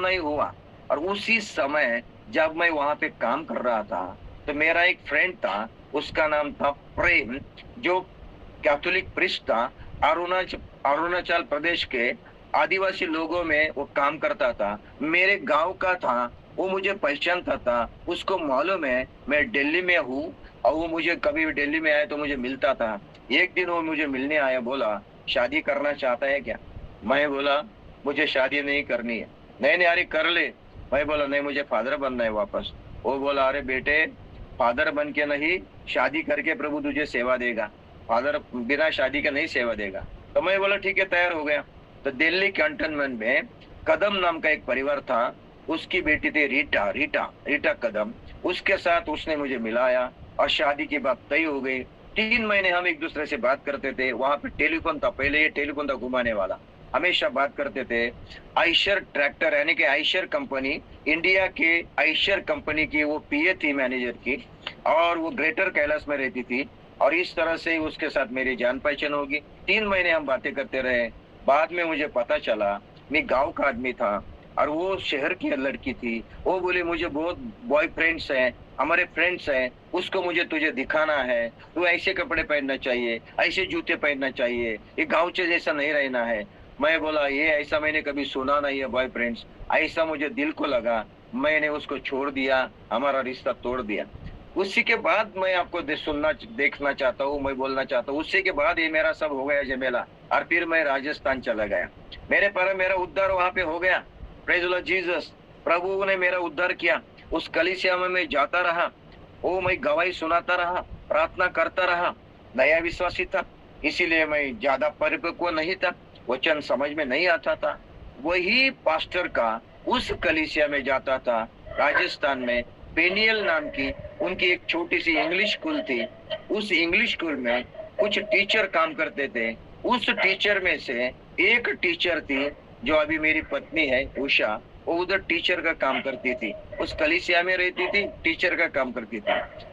S1: नहीं हुआ। और उसी समय जब मैं वहां पे काम कर रहा था तो मेरा एक फ्रेंड था, उसका नाम था प्रेम, जो कैथोलिक प्रिस्ट था, अरुणाचल प्रदेश के आदिवासी लोगों में वो काम करता था, मेरे गांव का था, वो मुझे पहचानता था, उसको मालूम है मैं दिल्ली में हूँ और वो मुझे कभी भी दिल्ली में आए तो मुझे मिलता था। एक दिन वो मुझे मिलने आया, बोला शादी करना चाहता है क्या। मैं बोला मुझे शादी नहीं करनी है। नहीं अरे कर ले। मैं बोला नहीं, मुझे फादर बनना है वापस। वो बोला अरे बेटे, फादर बन के नहीं, शादी करके प्रभु तुझे सेवा देगा, फादर बिना शादी के नहीं सेवा देगा। तो मैं बोला ठीक है, तैयार हो गया। तो दिल्ली कैंटोनमेंट में कदम नाम का एक परिवार था, उसकी बेटी थी रीटा कदम, उसके साथ उसने मुझे मिलाया और शादी की बात तय हो गई। 3 महीने हम एक दूसरे से बात करते थे। वहां पे टेलीफोन था, पहले ये टेलीफोन था घुमाने वाला, हमेशा बात करते थे। आइशर ट्रैक्टर यानी कि आइशर कंपनी, इंडिया के आइशर कंपनी की वो पीए थी मैनेजर की, और वो ग्रेटर कैलाश में रहती थी। और इस तरह से उसके साथ मेरी जान पहचान होगी। 3 महीने हम बातें करते रहे। बाद में मुझे पता चला मैं गांव का आदमी था और वो शहर की लड़की थी। वो बोले मुझे बहुत बॉयफ्रेंड्स हैं, हमारे फ्रेंड्स हैं, उसको मुझे तुझे दिखाना है, तू ऐसे कपड़े पहनना चाहिए, ऐसे जूते पहनना चाहिए, ये गाँव से जैसा नहीं रहना है। मैं बोला ये ऐसा मैंने कभी सुना नहीं है बॉयफ्रेंड्स। ऐसा मुझे दिल को लगा, मैंने उसको छोड़ दिया, हमारा रिश्ता तोड़ दिया। उसी के बाद मैं आपको सुनना देखना चाहता हूँ, मैं बोलना चाहता हूँ। उसी के बाद ये मेरा सब हो गया झमेला, और फिर मैं राजस्थान चला गया। मेरा उद्धार वहां पे हो गया। Praise the Lord Jesus. प्रभु ने मेरा उद्धार किया। उस कलीसिया में मैं जाता रहा, ओ मैं गवाही सुनाता रहा, प्रार्थना करता रहा। नया विश्वासी था, इसीलिए मैं ज्यादा परिपक्व नहीं था, वचन समझ में नहीं आता था। वही पास्टर का उस कलीसिया में जाता था राजस्थान में। पेनियल नाम की उनकी एक छोटी सी इंग्लिश स्कूल थी। उस इंग्लिश स्कूल में कुछ टीचर काम करते थे। उस टीचर में से एक टीचर थी जो अभी मेरी पत्नी है उषा, वो उधर टीचर का काम करती थी। उस कलीसिया में रहती थी, टीचर का काम करती थी,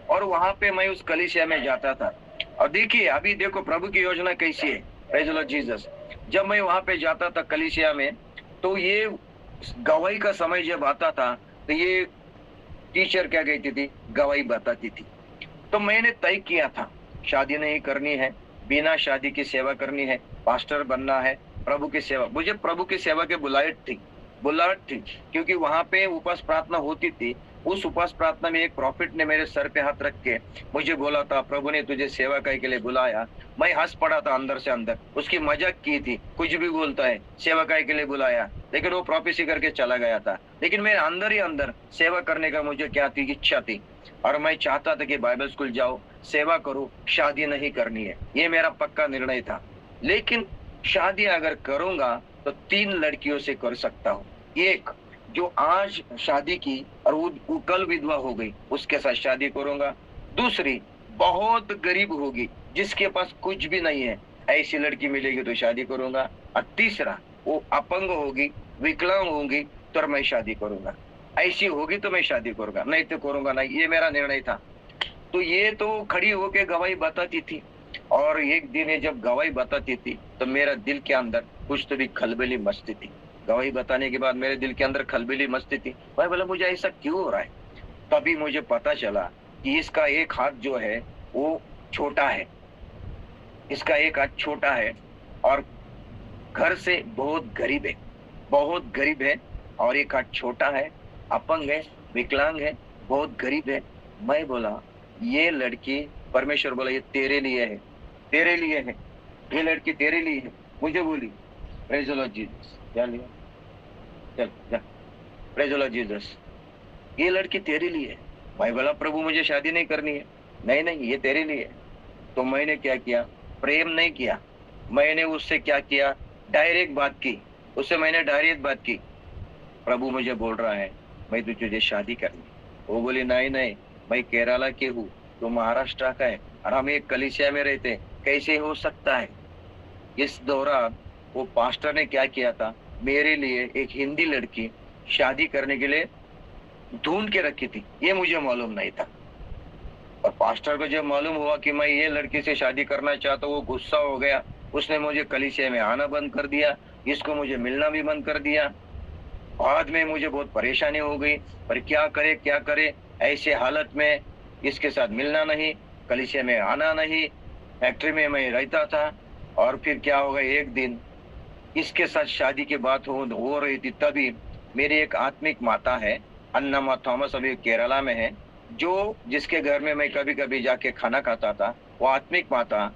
S1: और वहां पे मैं उस कलीसिया में जाता था। और देखिए अभी देखो प्रभु की योजना कैसी है। Praise the Lord Jesus. जब मैं वहां पे जाता था कलीसिया में, तो ये गवाही का समय जब आता था, तो ये टीचर क्या कहती थी, गवाही बताती थी। तो मैंने तय किया था शादी नहीं करनी है, बिना शादी की सेवा करनी है, पास्टर बनना है, प्रभु की सेवा। मुझे प्रभु की सेवा के बुलाहट थी, क्योंकि वहां पे उपवास प्रार्थना होती थी। उस उपवास प्रार्थना में एक प्रॉफिट ने मेरे सर पे हाथ रख के मुझे बोला था, प्रभु ने तुझे सेवा के लिए बुलाया। मैं हंस पड़ा था अंदर से अंदर, उसकी मजाक की थी, कुछ भी बोलता है, सेवा के लिए बुलाया। लेकिन वो प्रोफेसी करके चला गया था। लेकिन मेरे अंदर ही अंदर सेवा करने का मुझे क्या थी, इच्छा थी, और मैं चाहता था कि बाइबल स्कूल जाओ, सेवा करो, शादी नहीं करनी है। ये मेरा पक्का निर्णय था। लेकिन शादी अगर करूंगा तो 3 लड़कियों से कर सकता हूँ। एक जो आज शादी की और वो कल विधवा हो गई, उसके साथ शादी करूंगा। दूसरी बहुत गरीब होगी, जिसके पास कुछ भी नहीं है, ऐसी लड़की मिलेगी तो शादी करूंगा। और तीसरा वो अपंग होगी, विकलांग होगी, तो मैं शादी करूंगा। ऐसी होगी तो मैं शादी करूंगा, नहीं तो करूंगा नहीं। ये मेरा निर्णय था। तो ये तो खड़ी होके गवाही बताती थी, और एक दिन ये जब गवाही बताती थी तो मेरा दिल के अंदर कुछ तो भी खलबली मचती थी। गवाही बताने के बाद मेरे दिल के अंदर खलबली मचती थी। भाई बोला मुझे ऐसा क्यों हो रहा है? तभी मुझे पता चला कि इसका एक हाथ जो है वो छोटा है, इसका एक हाथ छोटा है, और घर से बहुत गरीब है, और एक हाथ छोटा है, अपंग है, विकलांग है, बहुत गरीब है। मैं बोला ये लड़की, परमेश्वर बोला ये तेरे लिए है, ये लड़की तेरे लिए है। मुझे बोली प्रेज द लॉर्ड जीसस, क्या लिया, चल जा, प्रेज द लॉर्ड जीसस, ये लड़की तेरे लिए है। मैं बोला प्रभु मुझे शादी नहीं करनी है। नहीं ये तेरे लिए है। तो मैंने क्या किया, प्रेम नहीं किया, मैंने उससे क्या किया, डायरेक्ट बात की, उससे मैंने डायरेक्ट बात की, प्रभु मुझे बोल रहा है मैं तुझे शादी करनी। वो बोली नहीं मैं केरला के हूँ, तो महाराष्ट्र का है, और हम एक कलीसिया में रहते, कैसे हो सकता है? इस दौरान वो पास्टर ने क्या किया था, मेरे लिए एक हिंदी लड़की शादी करने के लिए ढूंढ के रखी थी। ये मुझे मालूम नहीं था। और पास्टर को जब मालूम हुआ कि मैं ये लड़की से शादी करना चाहता हूँ, वो गुस्सा हो गया। उसने मुझे कलीसिया में आना बंद कर दिया, इसको मुझे मिलना भी बंद कर दिया। बाद में मुझे बहुत परेशानी हो गई, पर क्या करे, ऐसे हालत में इसके साथ मिलना नहीं, कलीसिया में आना नहीं, फैक्ट्री में मैं रहता था। और फिर क्या होगा, एक दिन इसके साथ शादी की बात हो रही थी, तभी मेरी एक आत्मिक माता है, अन्ना थॉमस, अभी केरला में है, जो जिसके घर में मैं कभी कभी जाके खाना खाता था, वो आत्मिक माता,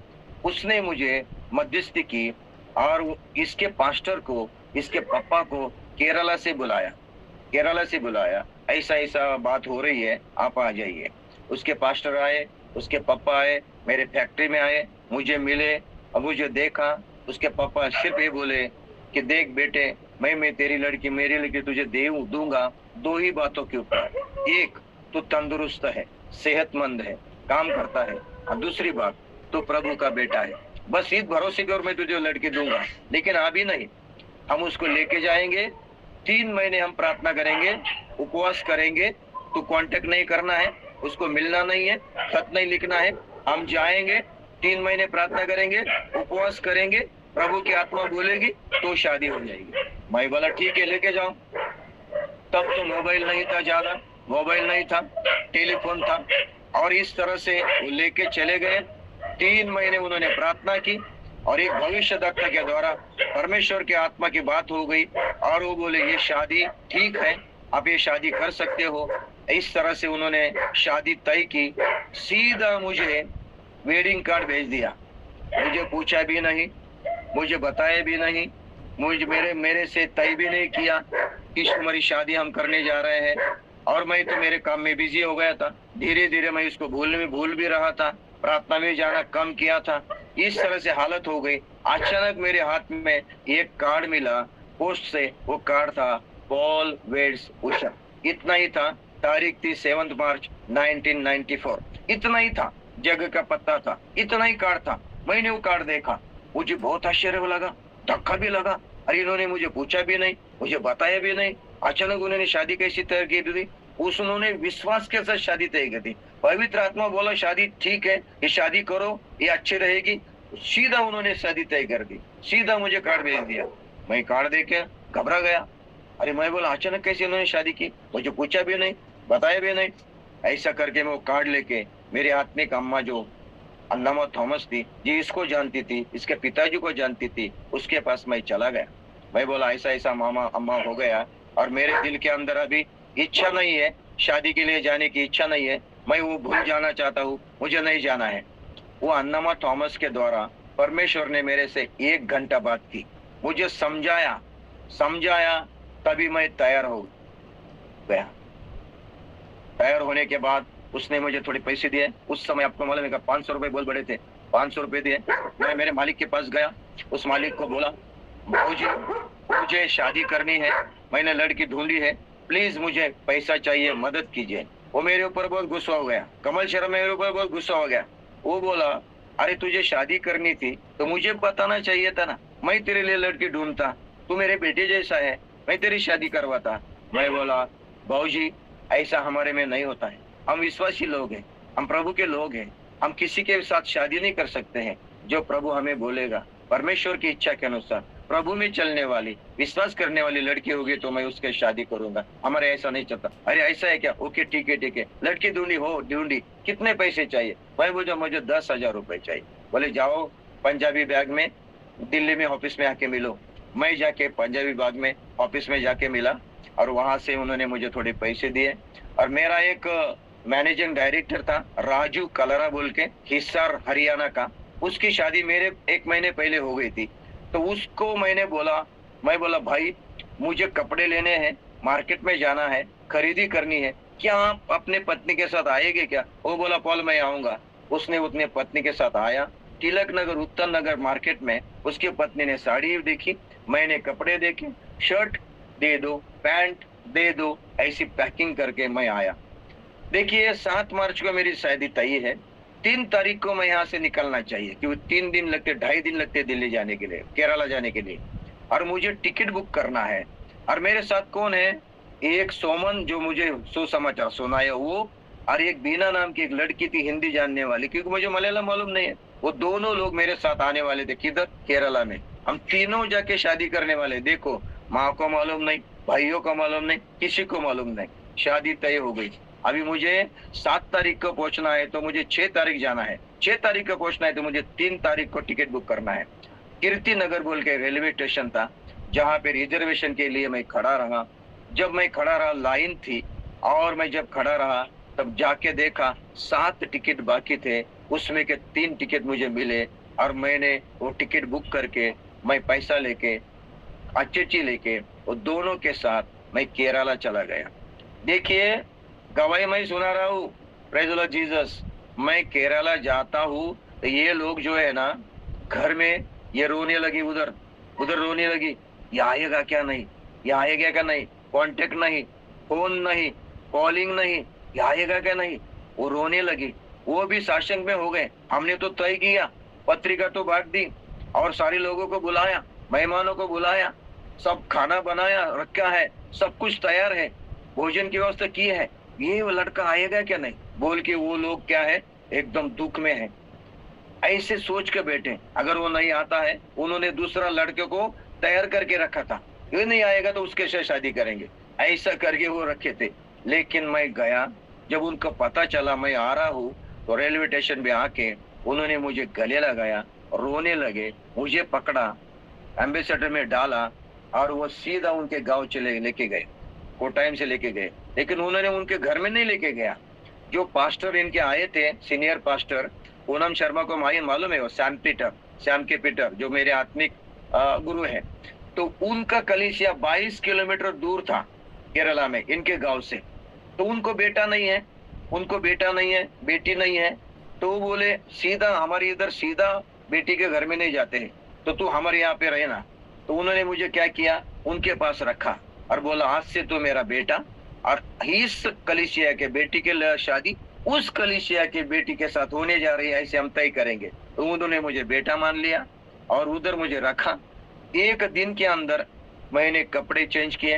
S1: उसने मुझे मध्यस्थी की और इसके पास्टर को, इसके पापा को केरला से बुलाया, ऐसा बात हो रही है, आप आ जाइए। उसके पास्टर आए, उसके पापा आए, मेरे फैक्ट्री में आए, मुझे मिले और मुझे देखा। उसके पापा सिर्फ ये बोले कि देख बेटे, मैं तेरी लड़की, मेरी लड़की तुझे दूंगा, 2 ही बातों के ऊपर। एक, तू तंदुरुस्त है, सेहतमंद है, काम करता है, और दूसरी बात, तू प्रभु का बेटा है। बस इस भरोसे की ओर मैं तुझे लड़की दूंगा। लेकिन अभी नहीं, हम उसको लेके जाएंगे, 3 महीने हम प्रार्थना करेंगे, उपवास करेंगे, तू कांटेक्ट नहीं करना है, उसको मिलना नहीं है, खत नहीं लिखना है। हम जाएंगे, 3 महीने प्रार्थना करेंगे, उपवास करेंगे, प्रभु की आत्मा बोलेगी तो शादी हो जाएगी। मैं बोला ठीक है, लेके जाओ। तब तो मोबाइल नहीं था, ज्यादा मोबाइल नहीं था, टेलीफोन था, और इस तरह से वो लेके चले गए। 3 महीने उन्होंने प्रार्थना की, और एक भविष्यद्वक्ता के द्वारा परमेश्वर की आत्मा की बात हो गई, और वो बोले ये शादी ठीक है, आप ये शादी कर सकते हो। इस तरह से उन्होंने शादी तय की, सीधा मुझे वेडिंग कार्ड भेज दिया। मुझे पूछा भी नहीं, मुझे बताया भी नहीं, मुझे मेरे मेरे से तय भी नहीं किया कि तुम्हारी शादी हम करने जा रहे हैं। और मैं तो मेरे काम में बिजी हो गया था। धीरे धीरे मैं इसको भूल भी रहा था, प्रार्थना में जाना कम किया था। इस तरह से हालत हो गई। अचानक मेरे हाथ में एक कार्ड मिला पोस्ट से। वो कार्ड था पॉल वेड्स उषा। इतना ही था। तारीख थी 7 मार्च 1994। इतना ही था। जगह का पता था। इतना ही कार्ड था। मैंने वो कार्ड देखा, मुझे बहुत आश्चर्य लगा, धक्का भी लगा। अरे इन्होंने मुझे पूछा भी नहीं, मुझे बताया भी नहीं। अचानक उन्होंने शादी कैसी तय की थी? उन्होंने विश्वास के साथ शादी तय की थी। पवित्र आत्मा बोला शादी ठीक है, ये शादी करो, ये अच्छी रहेगी। सीधा उन्होंने शादी तय कर दी। सीधा मुझे कार्ड भेज दिया। मैं कार्ड देख के घबरा गया। अरे मैं बोला अचानक कैसे उन्होंने शादी की? मुझे पूछा भी नहीं, बताया भी नहीं। ऐसा करके मैं वो कार्ड लेके मेरी आत्मिक अम्मा जो अन्नामा थॉमस थी, जी इसको जानती थी, इसके पिताजी को जानती थी, उसके पास मैं चला गया। मैं बोला ऐसा ऐसा मामा अम्मा हो गया और मेरे दिल के अंदर अभी इच्छा नहीं है, शादी के लिए जाने की इच्छा नहीं है। मैं वो भूल जाना चाहता हूँ, मुझे नहीं जाना है। वो अन्नामा थॉमस के द्वारा परमेश्वर ने मेरे से 1 घंटा बात की, मुझे समझाया, तभी मैं तैयार हो गया। तैयार होने के बाद उसने मुझे थोड़े पैसे दिए। उस समय आपको मालूम है 500 रुपए बहुत बड़े थे। 500 रुपए दिए। मैं मेरे मालिक के पास गया। उस मालिक को बोला, भाऊजी मुझे शादी करनी है, मैंने लड़की ढूंढी है, प्लीज मुझे पैसा चाहिए, मदद कीजिए। वो मेरे ऊपर बहुत गुस्सा हो गया। कमल शर्मा मेरे ऊपर बहुत गुस्सा हो गया। वो बोला, अरे तुझे शादी करनी थी तो मुझे बताना चाहिए था ना, मैं तेरे लिए लड़की ढूंढता, तू मेरे बेटे जैसा है, मैं तेरी शादी करवाता। मैं बोला, भाऊजी ऐसा हमारे में नहीं होता है। हम विश्वासी लोग हैं, हम प्रभु के लोग हैं, हम किसी के साथ शादी नहीं कर सकते हैं। जो प्रभु हमें बोलेगा, परमेश्वर की इच्छा के अनुसार प्रभु में चलने वाली, विश्वास करने वाली लड़की होगी तो मैं उसके शादी करूंगा। हमारे ऐसा नहीं चलता। अरे ऐसा है क्या? ओके ठीक है, लड़की ढूंढी, कितने पैसे चाहिए? मैं बोला मुझे 10,000 रुपए चाहिए। बोले जाओ पंजाबी बैग में दिल्ली में ऑफिस में आके मिलो। मैं जाके पंजाबी बाग में ऑफिस में जाके मिला और वहां से उन्होंने मुझे थोड़े पैसे दिए। और मेरा एक मैनेजिंग डायरेक्टर था राजू कलरा बोल के, हिसार हरियाणा का, उसकी शादी मेरे 1 महीने पहले हो गई थी। तो उसको मैं बोला भाई मुझे कपड़े लेने हैं, मार्केट में जाना है, खरीदी करनी है, क्या आप अपने पत्नी के साथ आएंगे क्या? वो बोला पॉल मैं आऊंगा। उसने अपने पत्नी के साथ आया। तिलक नगर उत्तर नगर मार्केट में उसकी पत्नी ने साड़ी देखी, मैंने कपड़े देखे, शर्ट दे दो, पैंट दे दो, ऐसी पैकिंग करके मैं आया। देखिए 7 मार्च को मेरी शादी तय है। 3 तारीख को मैं यहाँ से निकलना चाहिए क्योंकि 3 दिन लगते, 2.5 दिन लगते दिल्ली जाने के लिए, केरला जाने के लिए। और मुझे टिकट बुक करना है। और मेरे साथ कौन है? एक सोमन जो मुझे सुसमाचार सुनाया वो, और एक बीना नाम की एक लड़की थी हिंदी जानने वाली, क्योंकि मुझे मलयालम मालूम नहीं है। वो दोनों लोग मेरे साथ आने वाले थे। किधर? केरला में। हम तीनों जाके शादी करने वाले। देखो माँ को मालूम नहीं, भाइयों को मालूम नहीं, किसी को मालूम नहीं। शादी तय हो गई। अभी मुझे 7 तारीख को पहुंचना है तो मुझे 6 तारीख जाना है। 6 तारीख को पहुंचना है तो मुझे 3 तारीख को टिकट बुक करना है। कीर्ति नगर बोल के रेलवे स्टेशन था जहाँ पे रिजर्वेशन के लिए मैं खड़ा रहा। जब मैं खड़ा रहा लाइन थी, और मैं जब खड़ा रहा तब जाके देखा 7 टिकट बाकी थे, उसमें के 3 टिकट मुझे मिले। और मैंने वो टिकट बुक करके मैं पैसा लेके अच्छी लेके वो दोनों के साथ मैं केरला चला गया। देखिए गवाही मैं सुना रहा हूँ, प्रेज़ द लॉर्ड जीसस। मैं केरला जाता हूँ तो ये लोग जो है ना घर में ये रोने लगी, उधर रोने लगी, ये आएगा क्या नहीं, ये आएगा क्या नहीं, कांटेक्ट नहीं, फोन नहीं, कॉलिंग नहीं, ये आएगा क्या नहीं। वो रोने लगी। वो भी साशंक में हो गए। हमने तो तय किया, पत्रिका तो बांट दी और सारे लोगों को बुलाया, मेहमानों को बुलाया, सब खाना बनाया रखा है, सब कुछ तैयार है, भोजन की व्यवस्था की है, ये वो लड़का आएगा क्या नहीं बोल के वो लोग क्या है एकदम दुख में है। ऐसे सोच के बैठे अगर वो नहीं आता है, उन्होंने दूसरा लड़के को तैयार करके रखा था, ये नहीं आएगा तो उसके साथ शादी करेंगे, ऐसा करके वो रखे थे। लेकिन मैं गया, जब उनको पता चला मैं आ रहा हूँ तो रेलवे स्टेशन पे आके उन्होंने मुझे गले लगाया, रोने लगे, मुझे पकड़ा, एम्बेसडर में डाला और वो सीधा उनके गांव चले लेके गए। कोटाइम से लेके गए, लेकिन उन्होंने उनके घर में नहीं लेके गया। जो पास्टर इनके आए थे, सीनियर पास्टर पूनम शर्मा को मालूम है, वो सैम के पीटर जो मेरे आत्मिक गुरु हैं, तो उनका कलीसिया 22 किलोमीटर दूर था केरला में, इनके गांव से। तो उनको बेटा नहीं है, बेटी नहीं है, तो वो बोले सीधा हमारे इधर सीधा बेटी के घर में नहीं जाते हैं, तो तू हमारे यहाँ पे रहना। तो उन्होंने मुझे क्या किया, उनके पास रखा और बोला आज से तू मेरा बेटा, और इस कलीसिया के बेटी के शादी उस कलीसिया की बेटी के साथ होने जा रही है, ऐसे हम तय करेंगे। तो उन्होंने मुझे बेटा मान लिया और उधर मुझे रखा। एक दिन के अंदर मैंने कपड़े चेंज किए,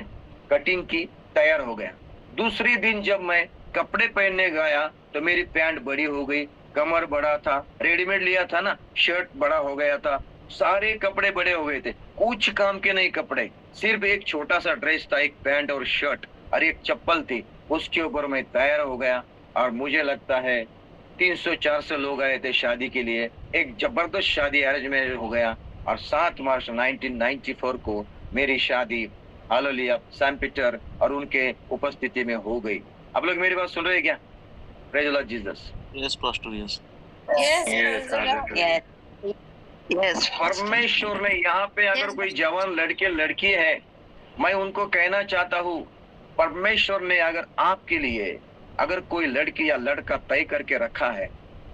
S1: कटिंग की, तैयार हो गया। दूसरी दिन जब मैं कपड़े पहनने गया तो मेरी पैंट बड़ी हो गई, कमर बड़ा था, रेडीमेड लिया था ना, शर्ट बड़ा हो गया था, सारे कपड़े बड़े हो गए थे, कुछ काम के नहीं कपड़े, सिर्फ एक छोटा सा ड्रेस था, एक पैंट और शर्ट और एक चप्पल थी, उसके ऊपर मैं तैयार हो गया। और मुझे लगता है 300-400 लोग आए थे शादी के लिए, एक जबरदस्त शादी अरेंज मैरिज हो गया। और 7 मार्च 1994 को मेरी शादी हालेलुया सैम पीटर और उनके उपस्थिति में हो गई। आप लोग मेरी बात सुन रहे हैं क्या? Praise the Lord Jesus.
S2: Yes pastor, yes
S3: yes.
S1: परमेश्वर ने यहाँ पे अगर कोई जवान लड़के लड़की है, मैं उनको कहना चाहता हूँ, परमेश्वर ने अगर आपके लिए अगर कोई लड़की या लड़का तय करके रखा है,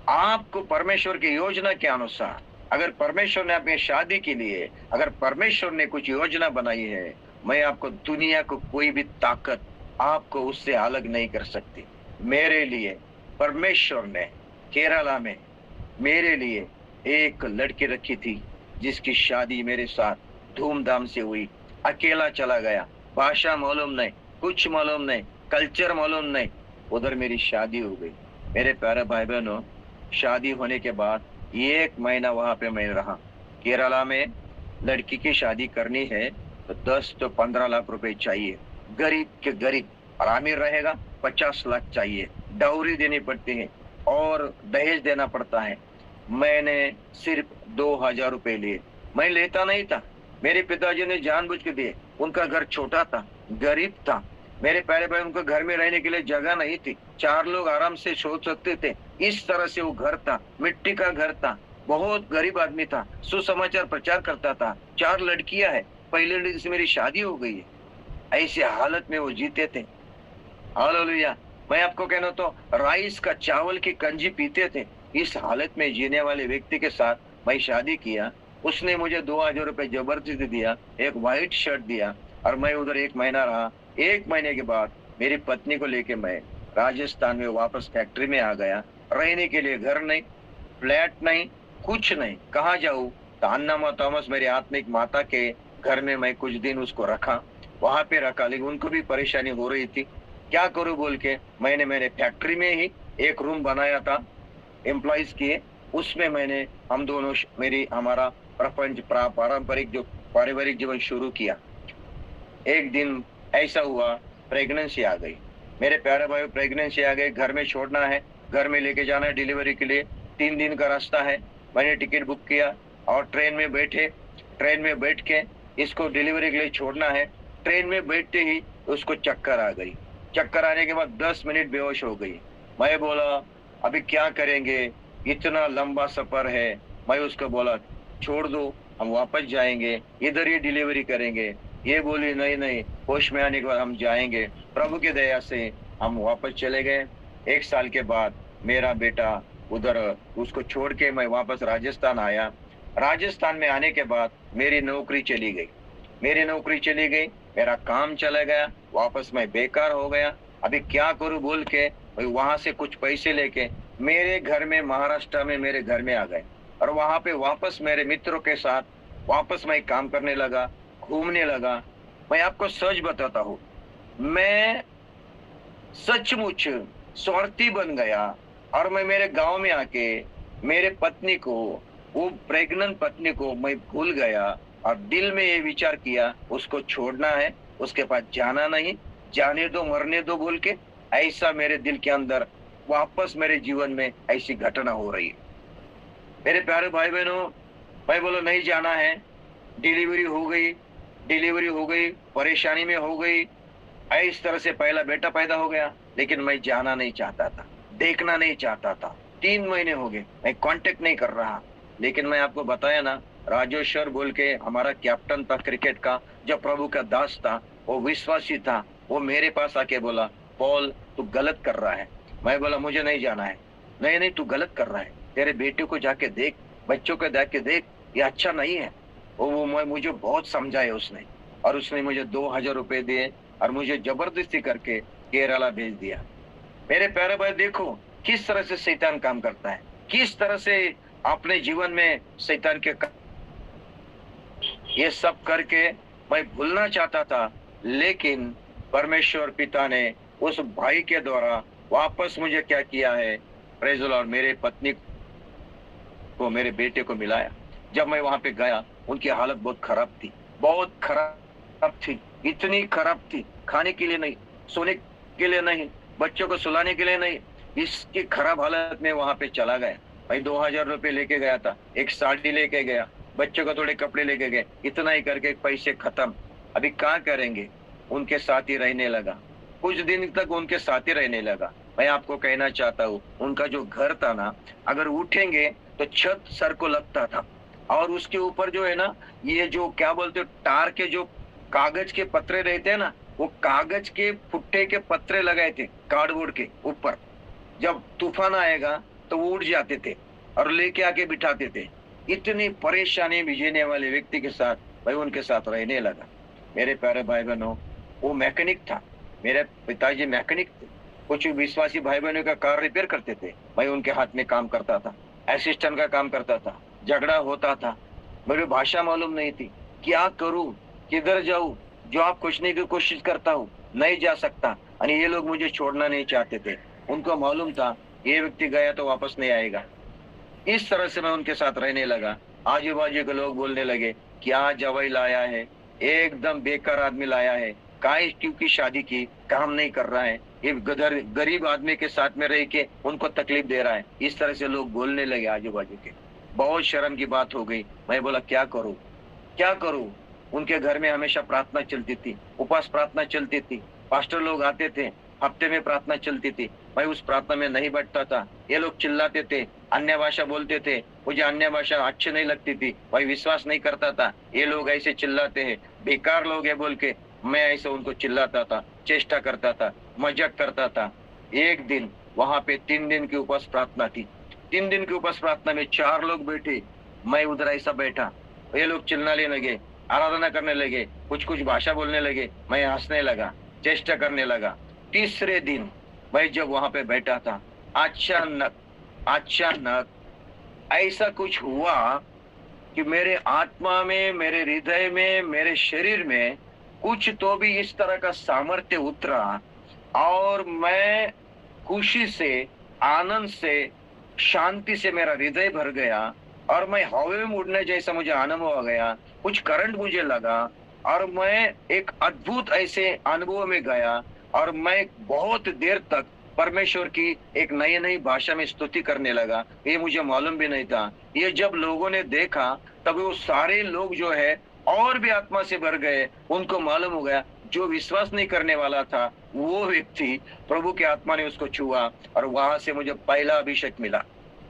S1: आपको परमेश्वर की योजना के अनुसार अगर परमेश्वर ने अपनी शादी के लिए अगर परमेश्वर ने कुछ योजना बनाई है, मैं आपको दुनिया को कोई भी ताकत आपको उससे अलग नहीं कर सकती। मेरे लिए परमेश्वर ने केरला में मेरे लिए एक लड़की रखी थी जिसकी शादी मेरे साथ धूमधाम से हुई। अकेला चला गया, भाषा मालूम नहीं, कुछ मालूम नहीं, कल्चर मालूम नहीं, उधर मेरी शादी हो गई। मेरे प्यारे भाई बहनों, शादी होने के बाद 1 महीना वहां पे मैं रहा। केरला में लड़की की शादी करनी है तो 10 तो 15 लाख रुपए चाहिए, गरीब के गरीब, और अमीर रहेगा 50 लाख चाहिए, डाउरी देनी पड़ती है और दहेज देना पड़ता है। मैंने सिर्फ 2000 रुपए लिए, मैं लेता नहीं था, मेरे पिताजी ने जानबूझ के दिए। उनका घर छोटा था, गरीब था, मेरे प्यारे भाई, उनके घर में रहने के लिए जगह नहीं थी, 4 लोग आराम से सो सकते थे, इस तरह से वो घर था, मिट्टी का घर था, बहुत गरीब आदमी था, सुसमाचार प्रचार करता था, 4 लड़कियां है, पहले लड़की से मेरी शादी हो गई है, ऐसी हालत में वो जीते थे। हालेलुया। मैं आपको कहना तो राइस का चावल की कंजी पीते थे, इस हालत में जीने वाले व्यक्ति के साथ मैं शादी किया। उसने मुझे 2000 रुपए जबरदस्ती दिया, एक व्हाइट शर्ट दिया और मैं उधर 1 महीना रहा। 1 महीने के बाद मेरी पत्नी को लेके मैं राजस्थान में वापस फैक्ट्री में आ गया। रहने के लिए घर नहीं, फ्लैट नहीं, कुछ नहीं, कहाँ जाऊँ? तो अन्ना थॉमस मेरी आत्मिक माता के घर में मैं कुछ दिन उसको रखा, वहां पे रखा, लेकिन उनको भी परेशानी हो रही थी, क्या करूं बोल के मैंने मेरे फैक्ट्री में ही एक रूम बनाया था एम्प्लॉइज के, उसमें मैंने हम दोनों हमारा प्रपंच पारंपरिक जो पारिवारिक जीवन शुरू किया। एक दिन ऐसा हुआ, प्रेगनेंसी आ गई, मेरे प्यारे भाई, प्रेगनेंसी आ गई, घर में छोड़ना है, घर में लेके जाना है डिलीवरी के लिए, 3 दिन का रास्ता है। मैंने टिकट बुक किया और ट्रेन में बैठ के इसको डिलीवरी के लिए छोड़ना है। ट्रेन में बैठते ही उसको चक्कर आ गई, चक्कर आने के बाद 10 मिनट बेहोश हो गई। मैं बोला अभी क्या करेंगे, इतना लंबा सफर है। मैं उसको बोला छोड़ दो, हम वापस जाएंगे, इधर ही डिलीवरी करेंगे। ये बोली नहीं, होश में आने के बाद हम जाएंगे। प्रभु की दया से हम वापस चले गए। 1 साल के बाद मेरा बेटा उधर, उसको छोड़ के मैं वापस राजस्थान आया। राजस्थान में आने के बाद मेरी नौकरी चली गई, मेरा काम चला गया, वापस मैं बेकार हो गया। अभी क्या करूं बोल के वहां से कुछ पैसे लेके मेरे घर में, महाराष्ट्र में मेरे घर में आ गए और वहां पे वापस मेरे मित्रों के साथ वापस मैं काम करने लगा, घूमने लगा। मैं आपको सच बताता हूँ, मैं सचमुच स्वार्थी बन गया और मैं मेरे गांव में आके मेरे पत्नी को, वो प्रेग्नेंट पत्नी को मैं भूल गया और दिल में ये विचार किया उसको छोड़ना है, उसके पास जाना नहीं, जाने दो, मरने दो बोल के। ऐसा मेरे दिल के अंदर वापस मेरे जीवन में ऐसी घटना हो रही है। मेरे प्यारे भाई बहनों, मैं बोलो नहीं जाना है। डिलीवरी हो गई, परेशानी में हो गई, इस तरह से पहला बेटा पैदा हो गया, लेकिन मैं जाना नहीं चाहता था, देखना नहीं चाहता था। 3 महीने हो गए, मैं कांटेक्ट नहीं कर रहा। लेकिन मैं आपको बताया ना, राजेश्वर बोल के हमारा कैप्टन था क्रिकेट का, जो प्रभु का दास था, वो विश्वासी था। वो मेरे पास आके बोला, पॉल तू गलत कर रहा है। मैं बोला मुझे नहीं जाना है। नहीं नहीं, तू गलत कर रहा है, तेरे बेटे को जाके देख, बच्चों को जाके देख, ये अच्छा नहीं है। मुझे बहुत समझाया उसने, और उसने मुझे 2,000 रुपए दिए और मुझे जबरदस्ती करके केरला भेज दिया। मेरे प्यारे भाई देखो किस तरह से शैतान काम करता है, किस तरह से अपने जीवन में शैतान के ये सब करके मैं भूलना चाहता था। लेकिन परमेश्वर पिता ने उस भाई के द्वारा वापस मुझे क्या किया है, प्रेज़ द लॉर्ड, मेरे पत्नी को, मेरे बेटे को मिलाया। जब मैं वहां पे गया, उनकी हालत बहुत खराब थी, बहुत खराब थी, इतनी खराब थी, खाने के लिए नहीं, सोने के लिए नहीं, बच्चों को सुलाने के लिए नहीं। इसकी खराब हालत में वहां पे चला गया। भाई 2,000 रुपए लेके गया था, एक साड़ी लेके गया, बच्चों को थोड़े कपड़े लेके गए, इतना ही करके पैसे खत्म। अभी क्या करेंगे, उनके साथ ही रहने लगा, कुछ दिन तक उनके साथ ही रहने लगा। मैं आपको कहना चाहता हूँ, उनका जो घर था ना, अगर उठेंगे तो छत सर को लगता था, और उसके ऊपर जो है ना, ये जो क्या बोलते हो, टार के जो कागज के पत्रे रहते हैं ना, वो कागज के फुट्टे के पत्रे लगाए थे कार्डबोर्ड के ऊपर। जब तूफान आएगा तो वो उड़ जाते थे और लेके आके बिठाते थे। इतनी परेशानी भिजने वाले व्यक्ति के साथ भाई उनके साथ रहने लगा। मेरे प्यारे भाई बहनों, वो मैकेनिक था, मेरे पिताजी मैकेनिक थे। कुछ विश्वासी भाई बहनों का कार रिपेयर करते थे, मैं उनके हाथ में काम करता था, असिस्टेंट का काम करता था। झगड़ा होता था, मुझे भाषा मालूम नहीं थी, क्या करूं, किधर जाऊं, जॉब खोजने की कोशिश करता हूँ, नहीं जा सकता। और ये लोग मुझे छोड़ना नहीं चाहते थे, उनको मालूम था ये व्यक्ति गया तो वापस नहीं आएगा। इस तरह से मैं उनके साथ रहने लगा। आजू बाजू के लोग बोलने लगे, क्या जवाई लाया है, एकदम बेकार आदमी लाया है, काय क्योंकि शादी की, काम नहीं कर रहा है, ये गरीब आदमी के साथ में रह के उनको तकलीफ दे रहा है। इस तरह से लोग बोलने लगे आजू बाजू के। बहुत शर्म की बात हो गई। मैं बोला क्या करूं, क्या करूं। उनके घर में हमेशा प्रार्थना चलती थी, उपवास प्रार्थना चलती थी, पास्टर लोग आते थे, हफ्ते में प्रार्थना चलती थी। मैं उस प्रार्थना में नहीं बैठता था। ये लोग चिल्लाते थे, अन्य भाषा बोलते थे, मुझे अन्य भाषा अच्छी नहीं लगती थी, मैं विश्वास नहीं करता था। ये लोग ऐसे चिल्लाते हैं, बेकार लोग है बोल के मैं ऐसे उनको चिल्लाता था, चेष्टा करता था, मजाक करता था। एक दिन वहां पे 3 दिन की उपवास प्रार्थना थी। 3 दिन की उपवास प्रार्थना में 4 लोग बैठे, मैं उधर ऐसा बैठा। ये लोग चिल्लाने लगे, आराधना करने लगे, कुछ कुछ भाषा बोलने लगे, मैं हंसने लगा, चेष्टा करने लगा। तीसरे दिन मैं जब वहां पे बैठा था, अचानक अचानक ऐसा कुछ हुआ कि मेरे आत्मा में, मेरे हृदय में, मेरे शरीर में कुछ तो भी इस तरह का सामर्थ्य उतरा, और मैं खुशी से, आनंद से, शांति से मेरा हृदय भर गया, और मैं हवा में उड़ने जैसा मुझे अनुभव हो गया। कुछ करंट मुझे लगा, और मैं एक अद्भुत ऐसे अनुभव में गया, और मैं बहुत देर तक परमेश्वर की एक नई नई भाषा में स्तुति करने लगा। ये मुझे मालूम भी नहीं था। ये जब लोगों ने देखा, तब वो सारे लोग जो है और भी आत्मा से भर गए। उनको मालूम हो गया, जो विश्वास नहीं करने वाला था वो व्यक्ति, प्रभु की आत्मा ने उसको छुआ, और वहां से मुझे पहला अभिषेक मिला।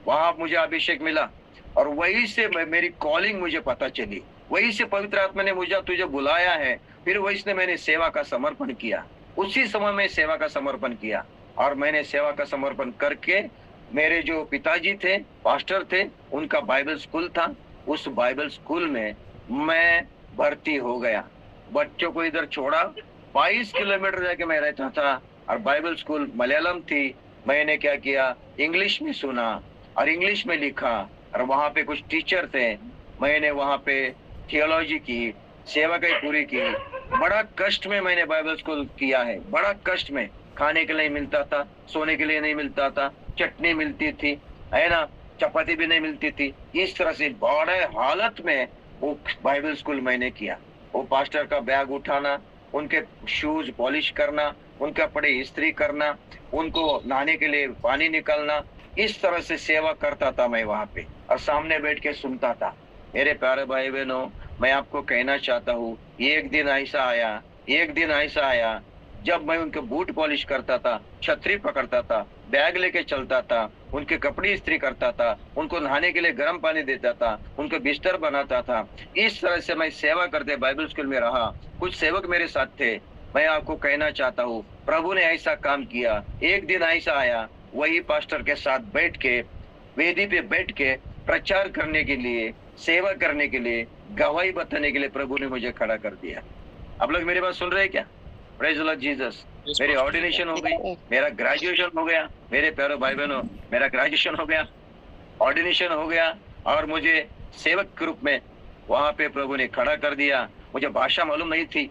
S1: वहां मुझे अभिषेक मिला, और वहीं से मेरी कॉलिंग मुझे पता चली। वहीं से पवित्र आत्मा ने मुझे तुझे बुलाया है। फिर वहीं से मैंने सेवा का समर्पण किया। उसी समय में सेवा का समर्पण किया, और मैंने सेवा का समर्पण करके, मेरे जो पिताजी थे, पास्टर थे, उनका बाइबल स्कूल था, उस बाइबल स्कूल में मैं भर्ती हो गया। बच्चों को इधर छोड़ा, 22 किलोमीटर जाके मैं रहता था, और बाइबल स्कूल मलयालम थी। मैंने क्या किया, इंग्लिश में सुना और इंग्लिश में लिखा, और वहां पे कुछ टीचर थे, मैंने वहां पे थियोलॉजी की, सेवा की पूरी की। बड़ा कष्ट में मैंने बाइबल स्कूल किया है, बड़ा कष्ट में। खाने के लिए मिलता था, सोने के लिए नहीं मिलता था, चटनी मिलती थी, है ना, चपाती भी नहीं मिलती थी। इस तरह से बड़े हालत में वो बाइबल स्कूल मैंने किया। वो पास्टर का बैग उठाना, उनके शूज पॉलिश करना, उनके कपड़े इस्त्री करना, उनको नहाने के लिए पानी निकालना, इस तरह से सेवा करता था मैं वहां पे, और सामने बैठ के सुनता था। मेरे प्यारे भाई बहनों, मैं आपको कहना चाहता हूँ, एक दिन ऐसा आया, एक दिन ऐसा आया, जब मैं उनके बूट पॉलिश करता था, छतरी पकड़ता था, बैग लेके चलता था, उनके कपड़े इस्त्री करता था, उनको नहाने के लिए गर्म पानी देता था, उनको बिस्तर बनाता था, इस तरह से मैं सेवा करते बाइबल स्कूल में रहा। कुछ सेवक मेरे साथ थे। मैं आपको कहना चाहता हूँ, प्रभु ने ऐसा काम किया। एक दिन ऐसा आया, वही पास्टर के साथ बैठ के, वेदी पे बैठ के प्रचार करने के लिए, सेवा करने के लिए, गवाही बताने के लिए प्रभु ने मुझे खड़ा कर दिया। आप लोग मेरी बात सुन रहे हैं क्या? Praise the Lord Jesus. मेरी ऑर्डिनेशन हो गई, मेरा ग्रेजुएशन हो गया। मेरे प्यारे भाई बहनों, मेरा ग्रेजुएशन हो गया, ऑर्डिनेशन हो गया, और मुझे सेवक के रूप में वहां पे प्रभु ने खड़ा कर दिया। मुझे भाषा मालूम नहीं थी,